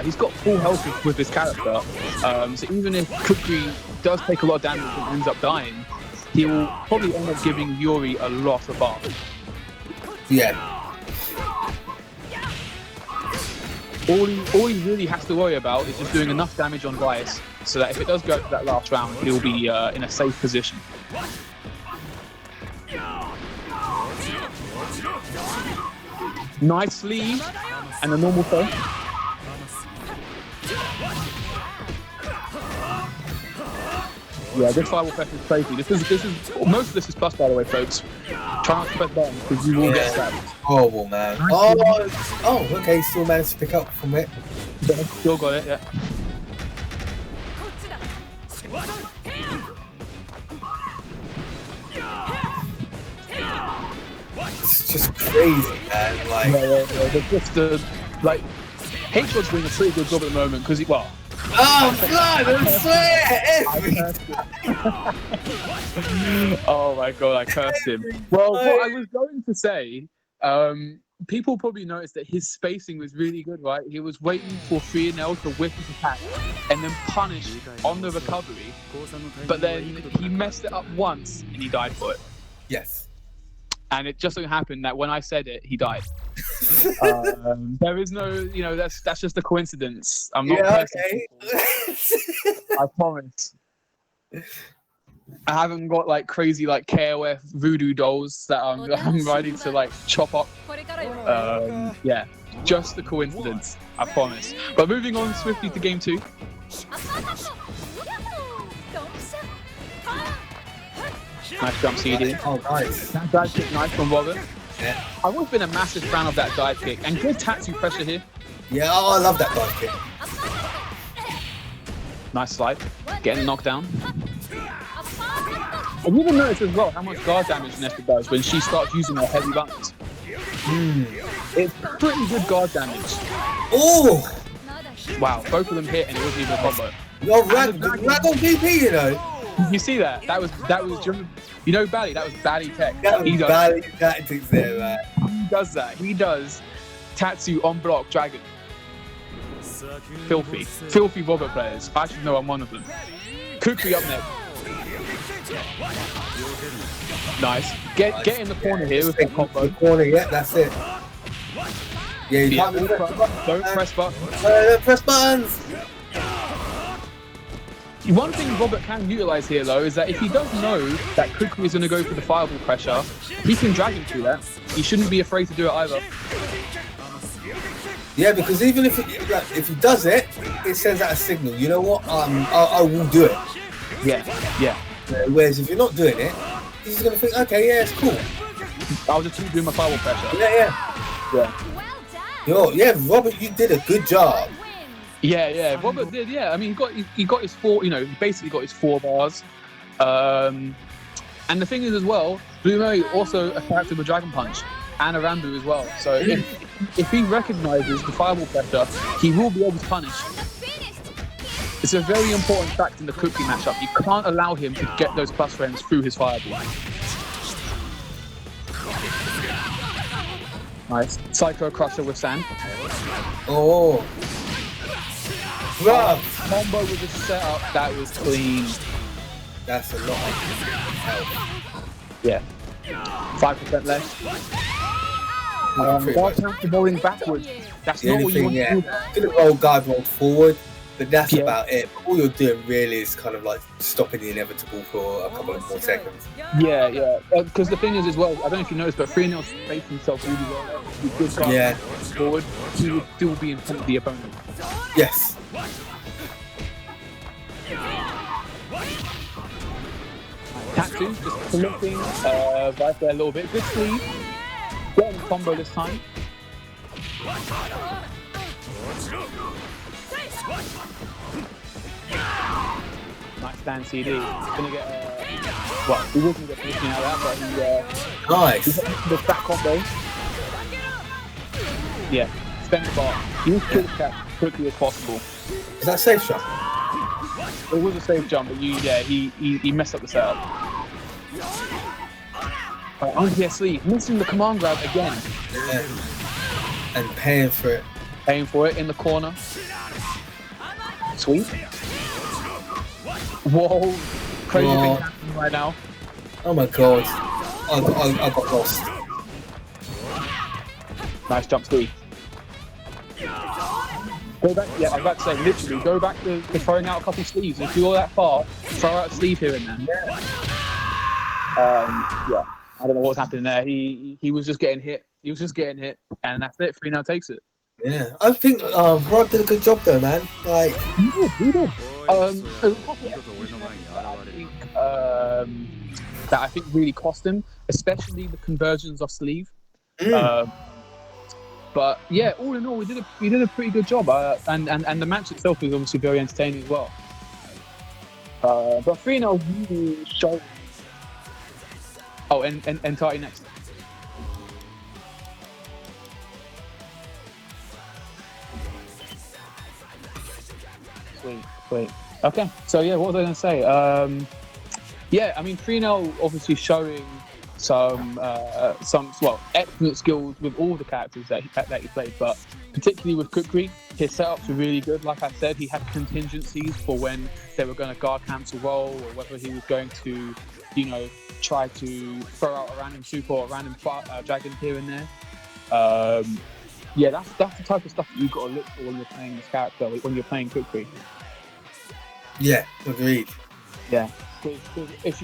he's got full health with his character. So even if Kukri does take a lot of damage and ends up dying, he will probably end up giving Yuri a lot of bar. Yeah. All he really has to worry about is just doing enough damage on Vice, so that if it does go to that last round, he'll be in a safe position. Nice lead and a normal throw. Yeah, this firewall press is crazy. This is most of this is plus, by the way, folks. Try not to press buttons because you will get stabbed. Horrible, man. Oh, okay. Still managed to pick up from it. Still got it, yeah. It's just crazy, man. Like, yeah. Just like, Hrod's doing a pretty good job at the moment because oh, blood! I swear! Oh my god, I cursed him. Well, what I was going to say, people probably noticed that his spacing was really good, right? He was waiting for Frionel to whip his attack and then punish on the recovery, but then he messed it up once and he died for it. Yes. And it just so happened that when I said it, he died. There is no, you know, that's just a coincidence. I'm not. Yeah, cursing okay. people. I promise. I haven't got like crazy like KOF voodoo dolls that I'm ready to like chop up. Yeah, just a coincidence. I promise. But moving on swiftly to game 2. Nice jump CD. Oh, nice. That dive kick, nice from Robert. Yeah. I've always been a massive fan of that dive kick, and good Tatsu pressure here. Yeah, oh, I love that dive kick. Nice slide, getting knocked down. Have you even noticed as well how much guard damage Nesta does when she starts using her heavy buttons? It's pretty good guard damage. Oh! Wow, both of them hit and it wasn't even a combo. You're rag on DP, you know. You see that? That was you know Bally, that was Bally tech. That was Bally tactics there, man. He does that. He does Tatsu on block dragon. Filthy Robert players. I should know I'm one of them. Kukri up next. Nice. Get in the corner here with the combo. The corner, yeah, that's it. Yeah, you can't don't press buttons. Don't press buttons. One thing Robert can utilize here though is that if he does know that Kukri is going to go for the fireball pressure, he can drag him through that. He shouldn't be afraid to do it either. Yeah, because even if he does it, it sends out a signal. You know what? I will do it. Yeah. Whereas if you're not doing it, he's just gonna think, okay, yeah, it's cool. I'll just keep doing my fireball pressure. Yeah, Robert, you did a good job. Yeah, Robert did. Yeah, I mean, he got his 4. You know, he basically got his 4 bars. And the thing is as well, Blue Mary also attacked him with Dragon Punch and a Rambo as well. So if he recognizes the fireball pressure, he will be able to punish. It's a very important fact in the Kukri matchup. You can't allow him to get those plus frames through his fireball. Nice. Psycho Crusher with sand. Oh. Bruh. Combo with the setup, that was clean. That's a lot of health. Yeah. 5% less. Guard counter rolling backwards. That's not what you want to do. Could have rolled guard rolled forward, but that's about it. All you're doing really is kind of like stopping the inevitable for a couple of more seconds. Yeah. Because the thing is as well, I don't know if you noticed, but Frionel spaced himself really well. With good guard forward, he would still be in front of the opponent. Yes. Tatsu just flipping right there a little bit. Good sleeve. Getting combo this time. Nice stand CD. Gonna get well, he wasn't get anything out of that, but he nice. He got the back combo. Yeah, spend the bar. Use kill cap as quickly as possible. Is that a safe shot? It was a safe jump, but he messed up the setup. Right, Untitled, missing the command grab again. Yeah. And paying for it. Paying for it in the corner. Sweet. Whoa. Crazy thing happening right now. Oh my god. I got lost. Nice jump speed. Go back, yeah, I was about to say, literally, go back to throwing out a couple sleeves. If you're that far, throw out a sleeve here and there. Yeah, I don't know what's happening there. He was just getting hit. He was just getting hit, and that's it. Freenel takes it. Yeah, I think Hrod did a good job though, man. Like he did. That I think really cost him, especially the conversions of sleeve. But yeah, all in all, we did a pretty good job, and the match itself was obviously very entertaining as well. But Freenel really showed. Oh, and Hntati next. Sweet. Okay, so yeah, what was I going to say? Yeah, I mean, Freenel obviously showing some excellent skills with all the characters that he played, but particularly with Kukri, his setups were really good. Like I said, he had contingencies for when they were going to guard cancel roll, or whether he was going to, try to throw out a random super or a random dragon here and there. Yeah, that's the type of stuff that you've got to look for when you're playing this character, when you're playing Kukri. Yeah, agreed. Yeah, because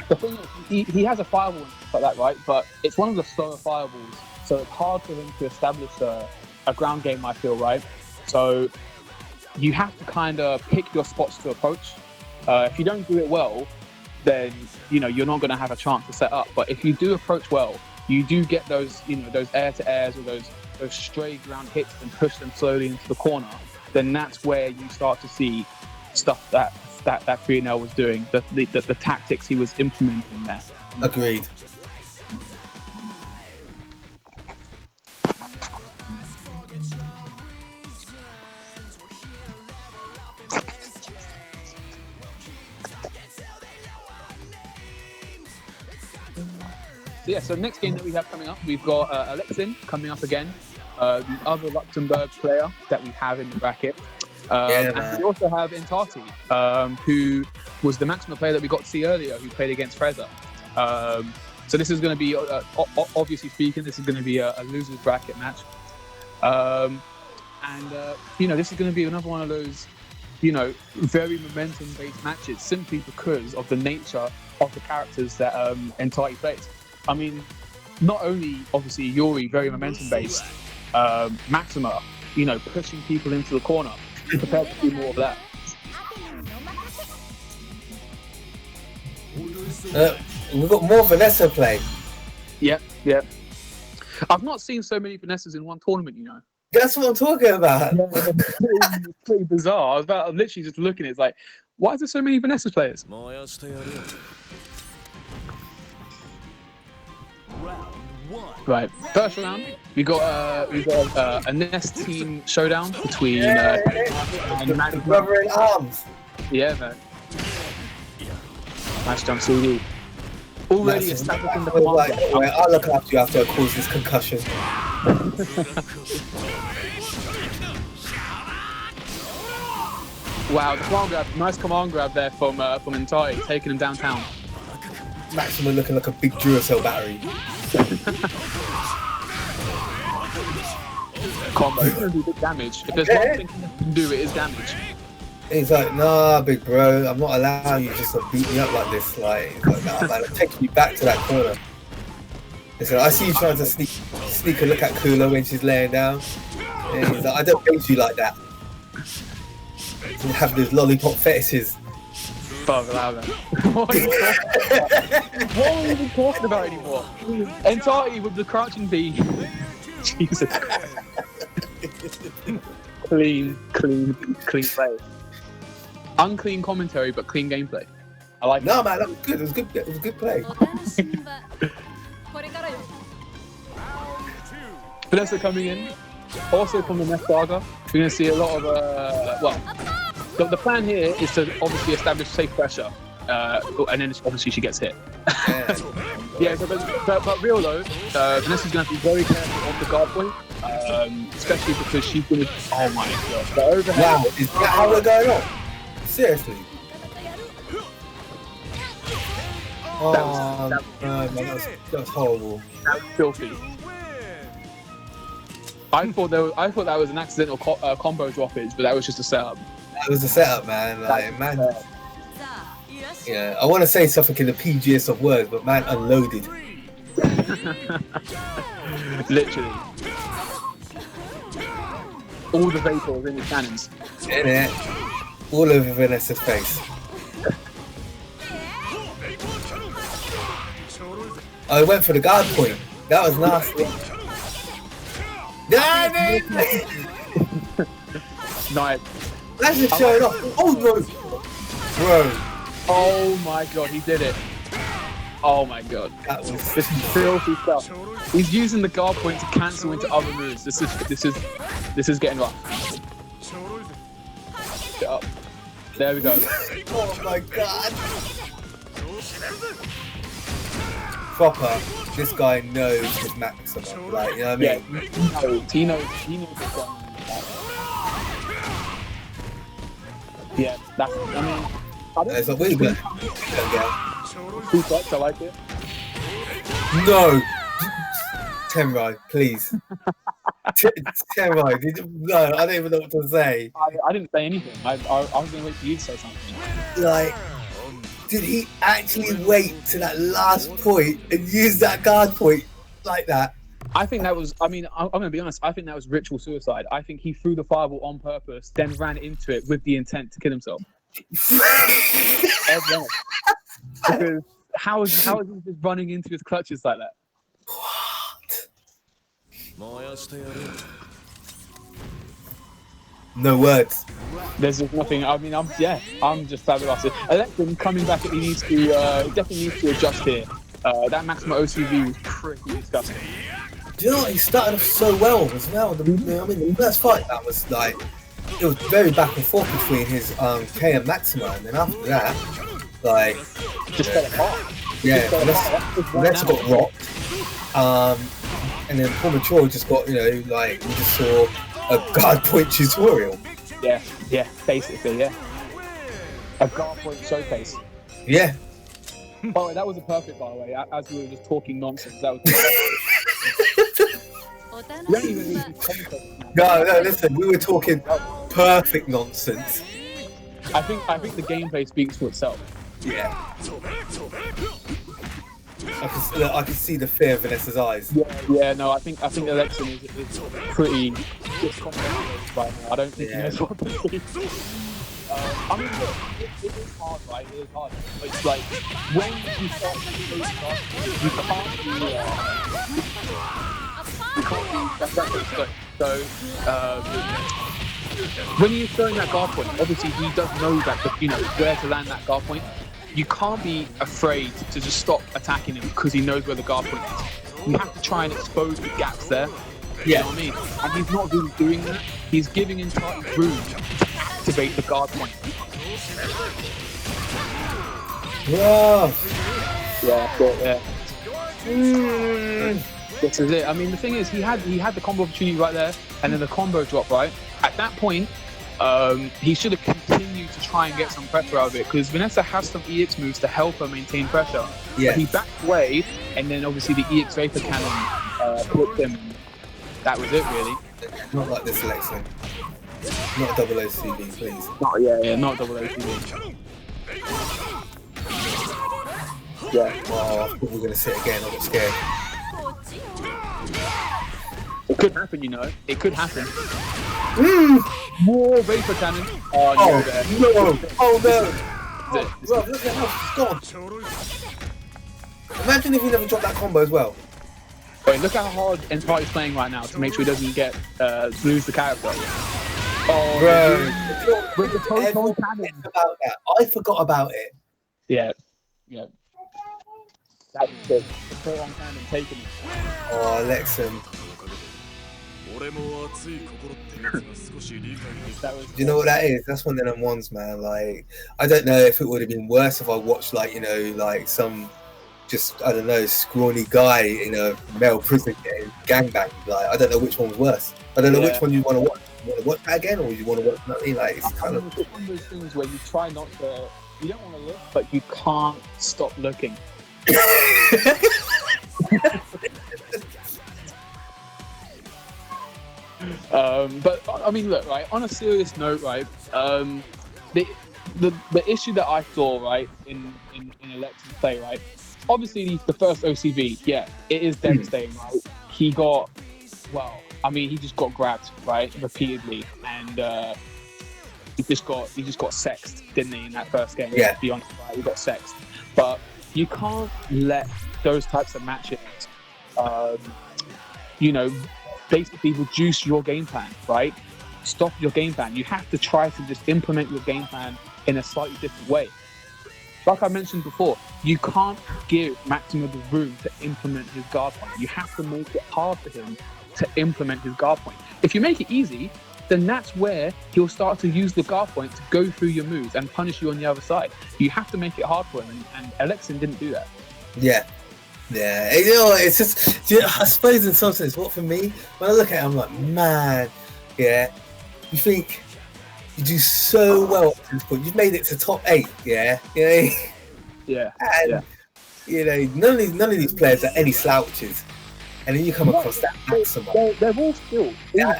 the thing is, he has a fireball and stuff like that, right? But it's one of the slower fireballs, so it's hard for him to establish a ground game, I feel, right? So you have to kind of pick your spots to approach. If you don't do it well, then you're not going to have a chance to set up. But if you do approach well, you do get those those air to airs or those stray ground hits and push them slowly into the corner. Then that's where you start to see stuff that Frionel was doing, the tactics he was implementing there. Agreed. So next game that we have coming up, we've got Alexein coming up again, the other Luxembourg player that we have in the bracket. And we also have Hntati, who was the Maxima player that we got to see earlier, who played against FreZZer. So this is going to be, obviously speaking, this is going to be a loser's bracket match. This is going to be another one of those, very momentum-based matches, simply because of the nature of the characters that Hntati plays. I mean, not only, obviously, Yuri, very momentum-based, Maxima, pushing people into the corner. Prepared to do more of that. We've got more Vanessa play. Yep. I've not seen so many Vanessas in one tournament, That's what I'm talking about. It's pretty bizarre. I was literally just looking at it, it's like, why is there so many Vanessa players? Right, first round, we got a Nest team showdown between and brother in arms. Yeah, man. Nice jump, Zouni. Already establishing the command. I'll look after you after I cause this concussion. Wow, the command grab, nice command grab there from Hntati, taking him downtown. Maxima looking like a big Duracell battery. Combo, it's going to do big damage. If there's one thing you can do, it is damage. He's like, nah, big bro, I'm not allowing you just to beat me up like this. Like nah, man, I'm taking you back to that corner. Listen, I see you trying to sneak a look at Kula when she's laying down. And he's like, I don't hate you like that. You have these lollipop fetishes. Fuck, allow that. What are we even talking about anymore? Hntati with the crouching B. Jesus Christ. Clean play. Unclean commentary, but clean gameplay. I like No, man, that was good. It was a good play. Vanessa coming in. Also from the Nest Saga. We're going to see a lot of, the plan here is to obviously establish safe pressure. And then obviously she gets hit. Yeah, but real though, Vanessa's going to have to be very careful on the guard point. Especially because she's going to... Oh my god. The overhead... Wow, is that how we're going on? Seriously? That was horrible. That was filthy. I thought that was an accidental combo droppage, but that was just a setup. That was a setup, man. Like, man. Yeah, I want to say something in the PGest of words, but man, unloaded. Literally. All the vapors in the cannons. In it. All over Vanessa's face. Oh, he went for the guard point. That was nasty. Nice. That's just showing off. Oh no. Bro. Oh my god, he did it. Oh my god. That was this is filthy stuff. He's using the guard point to cancel into other moves. This is getting rough. Get up. There we go. Oh my god. Proper. This guy knows his maximum. Like, you know what I mean? Yeah, he knows what's going on. Yeah, that's, I mean, There's a wee bit. Two sets, I like it. No. Tenrai, please. Tenrai, no, I don't even know what to say. I didn't say anything. I was going to wait for you to say something. Like, did he actually wait to that last point and use that guard point like that? I think that was, I mean, I'm going to be honest, I think that was ritual suicide. I think he threw the fireball on purpose, then ran into it with the intent to kill himself. Because how is he just running into his clutches like that? What? No words. There's just nothing. I mean, I'm just flabbergasted. Alexein coming back, he needs to definitely needs to adjust here. That maximum OCV was pretty disgusting. Do you know what? He started off so well as well. I mean, the first fight that was like, it was very back and forth between his K and Maxima, and then after that, like, Just fell apart. yeah, Vanessa got rocked. And then Poor Mature just got, you know, like, we just saw a guard point tutorial. Yeah, basically, yeah. A guard point showcase. Yeah. By the way, that was a perfect, by the way, as we were just talking nonsense. That was you don't even need to context. No, listen, we were talking perfect nonsense. I think the gameplay speaks for itself. Yeah. I can see the fear in Vanessa's eyes. Yeah, no, I think Alexein is pretty discombobulated by now. I don't think he knows what to do. I mean, look, it is hard, right? It is hard. It's like, when you start to do stuff, you can't do So, when you're throwing that guard point, obviously he does know that, you know, where to land that guard point. You can't be afraid to just stop attacking him because he knows where the guard point is. You have to try and expose the gaps there. You know what I mean? And he's not really doing that. He's giving Hntati room to activate the guard point. Wow. Yeah. This is it. I mean, the thing is, he had the combo opportunity right there, and then the combo drop, right? At that point, he should have continued to try and get some pressure out of it, because Vanessa has some EX moves to help her maintain pressure. Yeah. But he backed away, and then obviously the EX Vapor Cannon flipped him. That was it, really. Not like this, Alexein. Not double OCV, please. Not double OCV. Yeah. Wow, I thought we were going to sit again. I got scared. It could happen, you know. It could happen. More Vapor Cannon. Oh, no. Bro, look at how it's gone. Imagine if he never dropped that combo as well. Wait, look how hard Hntati's playing right now to make sure he doesn't get lose the character. Oh, bro. With the total cannon. About that. I forgot about it. Yeah. That was good. The total cannon taking it. Oh, Alexein. Do you know what that is? That's one of them ones, man. Like, I don't know if it would have been worse if I watched, like, you know, like some just, I don't know, scrawny guy in a male prison getting gangbanged. Like, I don't know which one was worse. I don't know which one you want to watch. You want to watch that again, or you want to watch nothing? Like, it's kind of one of those things where you try not to, you don't want to look, but you can't stop looking. But I mean, look, right, on a serious note, right, the issue that I saw, right, in Alexein's play, right, obviously the first OCV, yeah, it is devastating, right? He got, well, I mean, he just got grabbed, right, repeatedly, and he just got sexed, didn't he, in that first game? Yeah. To be honest, right, he got sexed, but you can't let those types of matches, you know, basically reduce your game plan, right? Stop your game plan. You have to try to just implement your game plan in a slightly different way. Like I mentioned before, you can't give Maxima the room to implement his guard point. You have to make it hard for him to implement his guard point. If you make it easy, then that's where he'll start to use the guard point to go through your moves and punish you on the other side. You have to make it hard for him, and Alexein didn't do that. Yeah, you know, it's just, you know, I suppose in some sense, what for me, when I look at it, I'm like, man, yeah, you think you do so well at this point, you've made it to top 8, yeah, and, you know, none of these players are any slouches, and then you come across that maximum. They're all skilled. Yeah,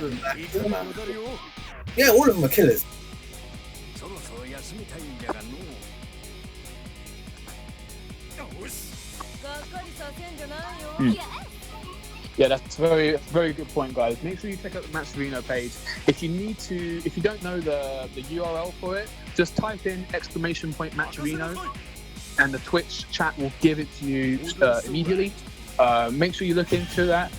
all of them are killers. Yeah, that's a very good point, guys. Make sure you check out the Matcherino page. If you don't know the URL for it, just type in !Matcherino, and the Twitch chat will give it to you immediately. Make sure you look into that.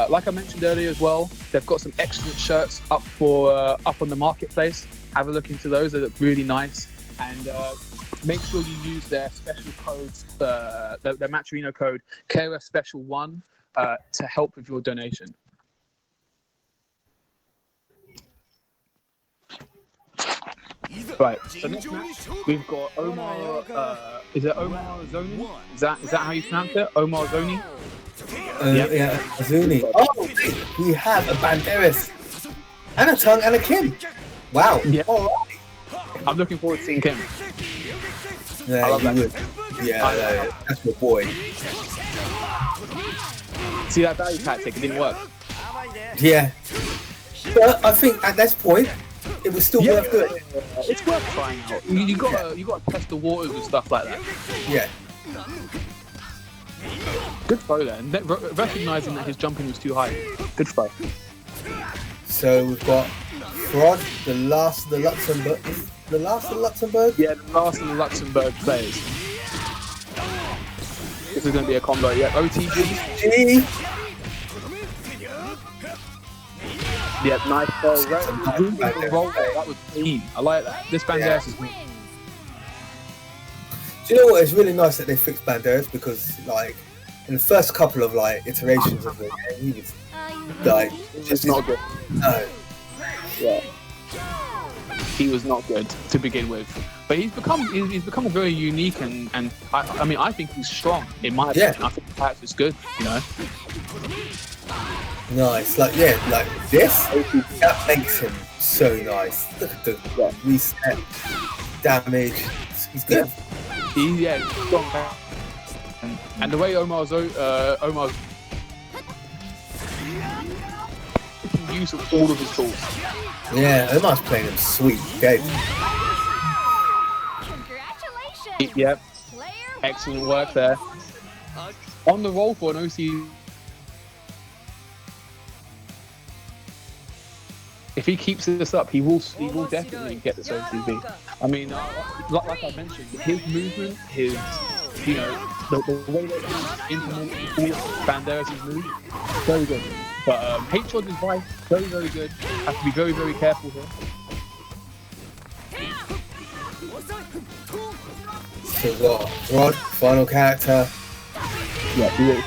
Like I mentioned earlier as well, they've got some excellent shirts up on the marketplace. Have a look into those; they look really nice. And make sure you use their special codes, their Matcherino code KoFXIV1 to help with your donation. Right, so next match we've got Omar. Is it Omar Zouni? Is that how you pronounce it? Omar Zouni. Yeah, Zouni. Oh, we have a Banderas, and a Tongue, and a Kim. Wow. Yeah. All right. I'm looking forward to seeing Kim. Yeah, I love that. would. Yeah, that's your boy. See that value tactic? It didn't work. Yeah. But I think at this point, it was still worth doing. It's worth trying out. You gotta test the waters and stuff like that. Yeah. Good throw there. And recognizing that his jumping was too high. Good throw. So we've got Hrod, the last of the Luxembourg. The last of the Luxembourg? Yeah, the last of the Luxembourg players. This is going to be a combo. Yeah, OTG. Yeah, nice throw. That was clean. I like that. This Banderas is clean. Do you know what? It's really nice that they fixed Banderas because, like, in the first couple of iterations of the game, he was like just not good. No. Yeah. He was not good to begin with, but he's become a very unique and I mean I think he's strong in my opinion. I think the character is good, you know. Nice, like this. That makes him so nice. Look at the reset damage. He's good. He's strong. And the way Omar's use of all of his tools. Yeah, Omar's playing him sweet. Okay. Congratulations! Yep. Excellent work there. On the roll for an OC. If he keeps this up, he will definitely get this OCV. I mean, like I mentioned, his movement, his the way that he implements Banderas' move, very good. But Hrod is right, very good. Have to be very careful here. So what? Hrod, final character. Yeah, do it.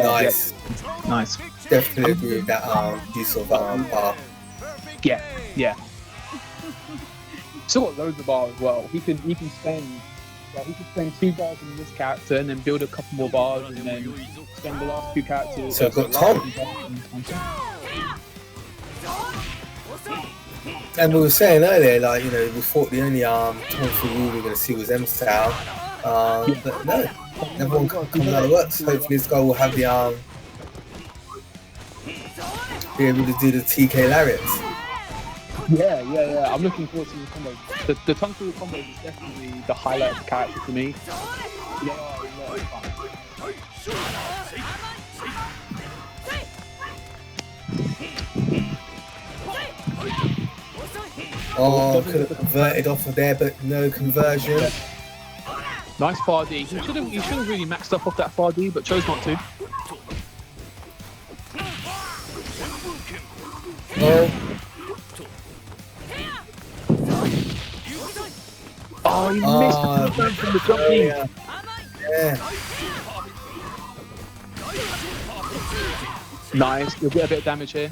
Nice. Yeah. Nice. Definitely agree with that use of bar. Yeah. Still got loads of bars as well. He can spend 2 bars on this character and then build a couple more bars and then spend the last 2 characters. So I've got Tom. And we were saying earlier, we thought the only Tom for we were going to see was M-Style. But no, everyone comes out of work. So hopefully this guy will have the be able to do the TK lariats. Yeah. I'm looking forward to the combo. The tongue through combo is definitely the highlight of the character for me. Oh, could have converted off of there, but no conversion. Nice far D. He should have really maxed up off that far D, but chose not to. Oh, he missed from the jumping. Yeah. Nice. You'll get a bit of damage here.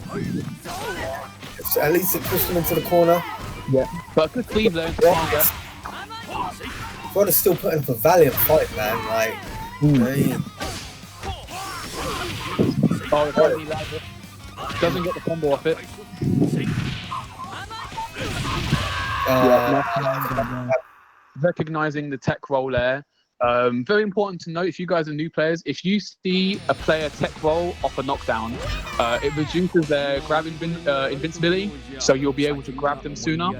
So at least it pushed him into the corner. Yeah. But a good cleave there. Hrod is still putting up a valiant fight, man. Doesn't get the combo off it. Recognizing the tech roll there, Very important to note, if you guys are new players, if you see a player tech roll off a knockdown, it reduces their grab invincibility, so you'll be able to grab them sooner.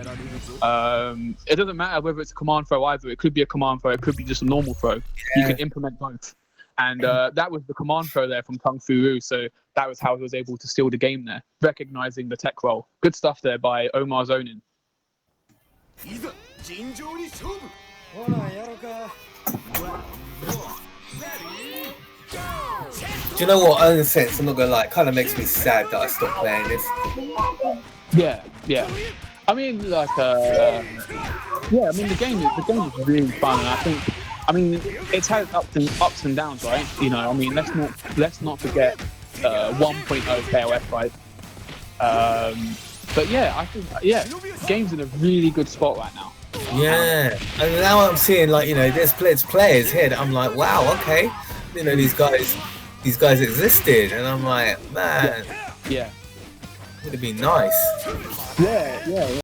It doesn't matter whether it's a command throw either. It could be a command throw, it could be just a normal throw. You can implement both. And that was the command throw there from Kung Fu Ru, so that was how he was able to steal the game there, recognizing the tech roll. Good stuff there by Omar Zonin. Do you know what? In a sense, I'm not gonna lie, it kind of makes me sad that I stopped playing this. Yeah. I mean, like, I mean, the game is really fun, and I mean, it's had ups and downs, right? You know, I mean, let's not forget 1.0 KoF, right? But yeah, I think the game's in a really good spot right now. Yeah, and now I'm seeing, like, you know, there's players here that I'm like, wow, okay, you know, these guys existed, and I'm like, man, yeah, would it be nice? Yeah.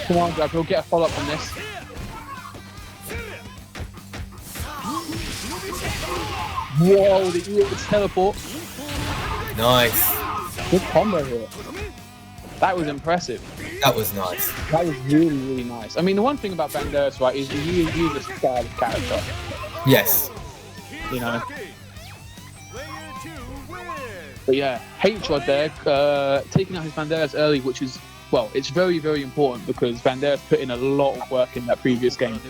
Come on, Grab, we'll get a follow up on this. Whoa, the EX teleport. Nice. Good combo here. That was impressive. That was nice. That was really, really nice. I mean, the one thing about Banderas, right, is he is a stylish character. Yes. You know. But yeah, Hrod there, taking out his Banderas early, which is, well, it's very, very important because Banderas put in a lot of work in that previous game.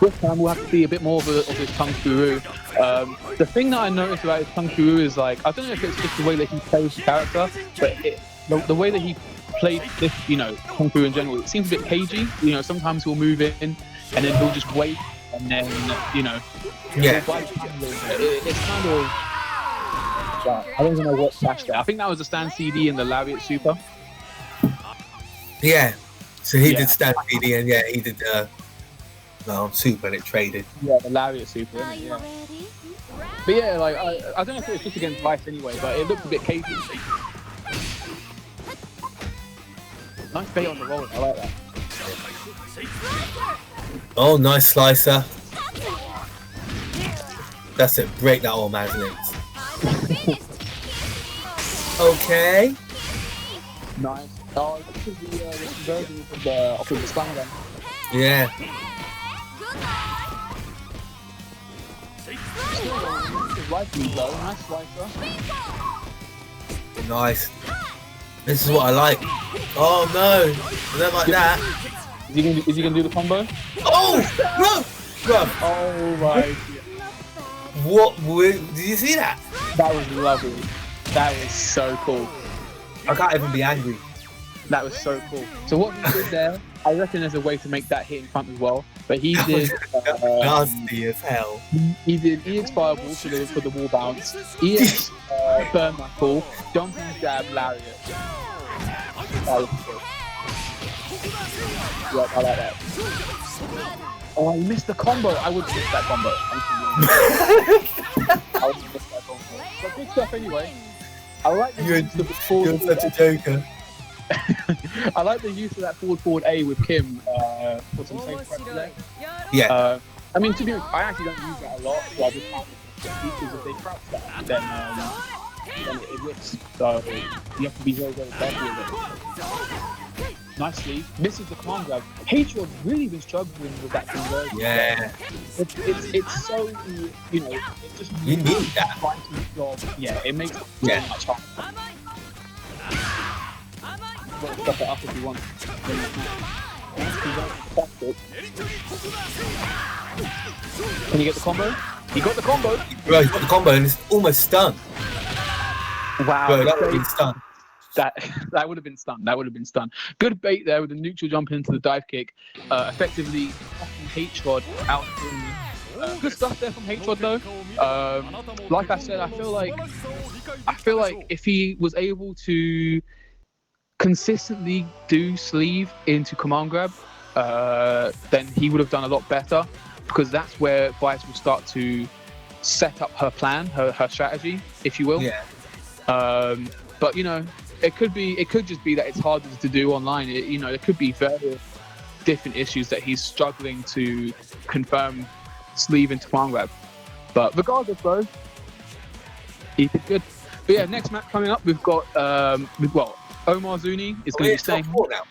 This time we'll have to see a bit more of his Kung Fu Ru. The thing that I noticed about his Kung Fu Ru is, like, I don't know if it's just the way that he plays the character, but the way that he played this, you know, Kung Fu in general, it seems a bit cagey. You know, sometimes he'll move in and then he'll just wait and then, you know, yeah. It's kind of, I don't even know what flash there. I think that was a stand CD in the Lariat Super. Yeah. So he did stand CD and he did Super and it traded. Yeah, the Lariat Super. Yeah. But yeah, like I don't know if it was just against Vice anyway, but it looked a bit cagey. Nice bait on the roll. I like that. Oh, nice slicer. That's it. Break that old man's limbs. Okay. Nice. Oh, this is the conversion of the spam gun. Yeah. Nice slicer. Nice. This is what I like. Oh no, I don't like that. Is he gonna do the combo? Oh, bro. Oh my. What? Did you see that? That was lovely. That was so cool. I can't even be angry. That was so cool. So what he did there, I reckon there's a way to make that hit in front as well. But he did nasty as hell. He did EX fireball for the wall bounce, EX burn knuckle, jumping jab, lariat. That was good. Yeah, I like that. Oh, I missed the combo. I would miss that combo. I would miss that combo. But good stuff anyway. I like the use of the forward. You're such a joker. I like the use of that forward A with Kim for some safe prep today. Yeah. I mean, to be honest, I actually don't use that a lot, so I just can't because if they crouch that, then it whips. So you have to be very, very careful with it. Nicely misses the command grab. Hrod really been struggling with that conversion. Yeah. It's so, you know, it just you need that. Yeah, it makes it so much harder. Stuff it up if you want. Can you get the combo? He got the combo. Bro, he got the combo and it's almost stunned. Wow. Bro, that would have been stunned. That would have been stunned. That would have been stunned. Good bait there with the neutral jump into the dive kick. Effectively knocking Hrod out. Good stuff there from Hrod though. Like I said, I feel like if he was able to consistently do sleeve into command grab, then he would have done a lot better, because that's where Vice will start to set up her plan, her strategy, if you will. Yeah. But you know, it could just be that it's harder to do online. You know, there could be various different issues that he's struggling to confirm sleeve into Command Grab. But regardless, though, he did good. But yeah, next match coming up, we've got Omar Zouni is going to be staying. Now.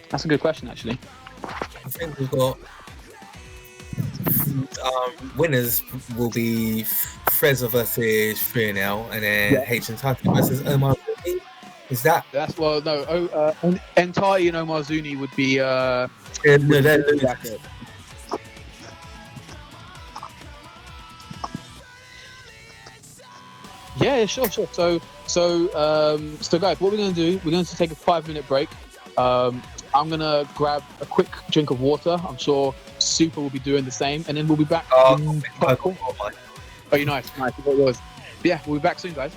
That's a good question, actually. I think we've got winners will be FreZZer versus Frionel, and then Hntati versus Omar Zouni. Is that? That's no. Hntati and Omar Zouni would be. No, they're losers. Yeah, sure. So guys, what we're going to do? We're going to take a 5-minute break. I'm going to grab a quick drink of water. I'm sure Super will be doing the same, and then we'll be back. Oh, you're nice. What it was? Yeah, we'll be back soon, guys.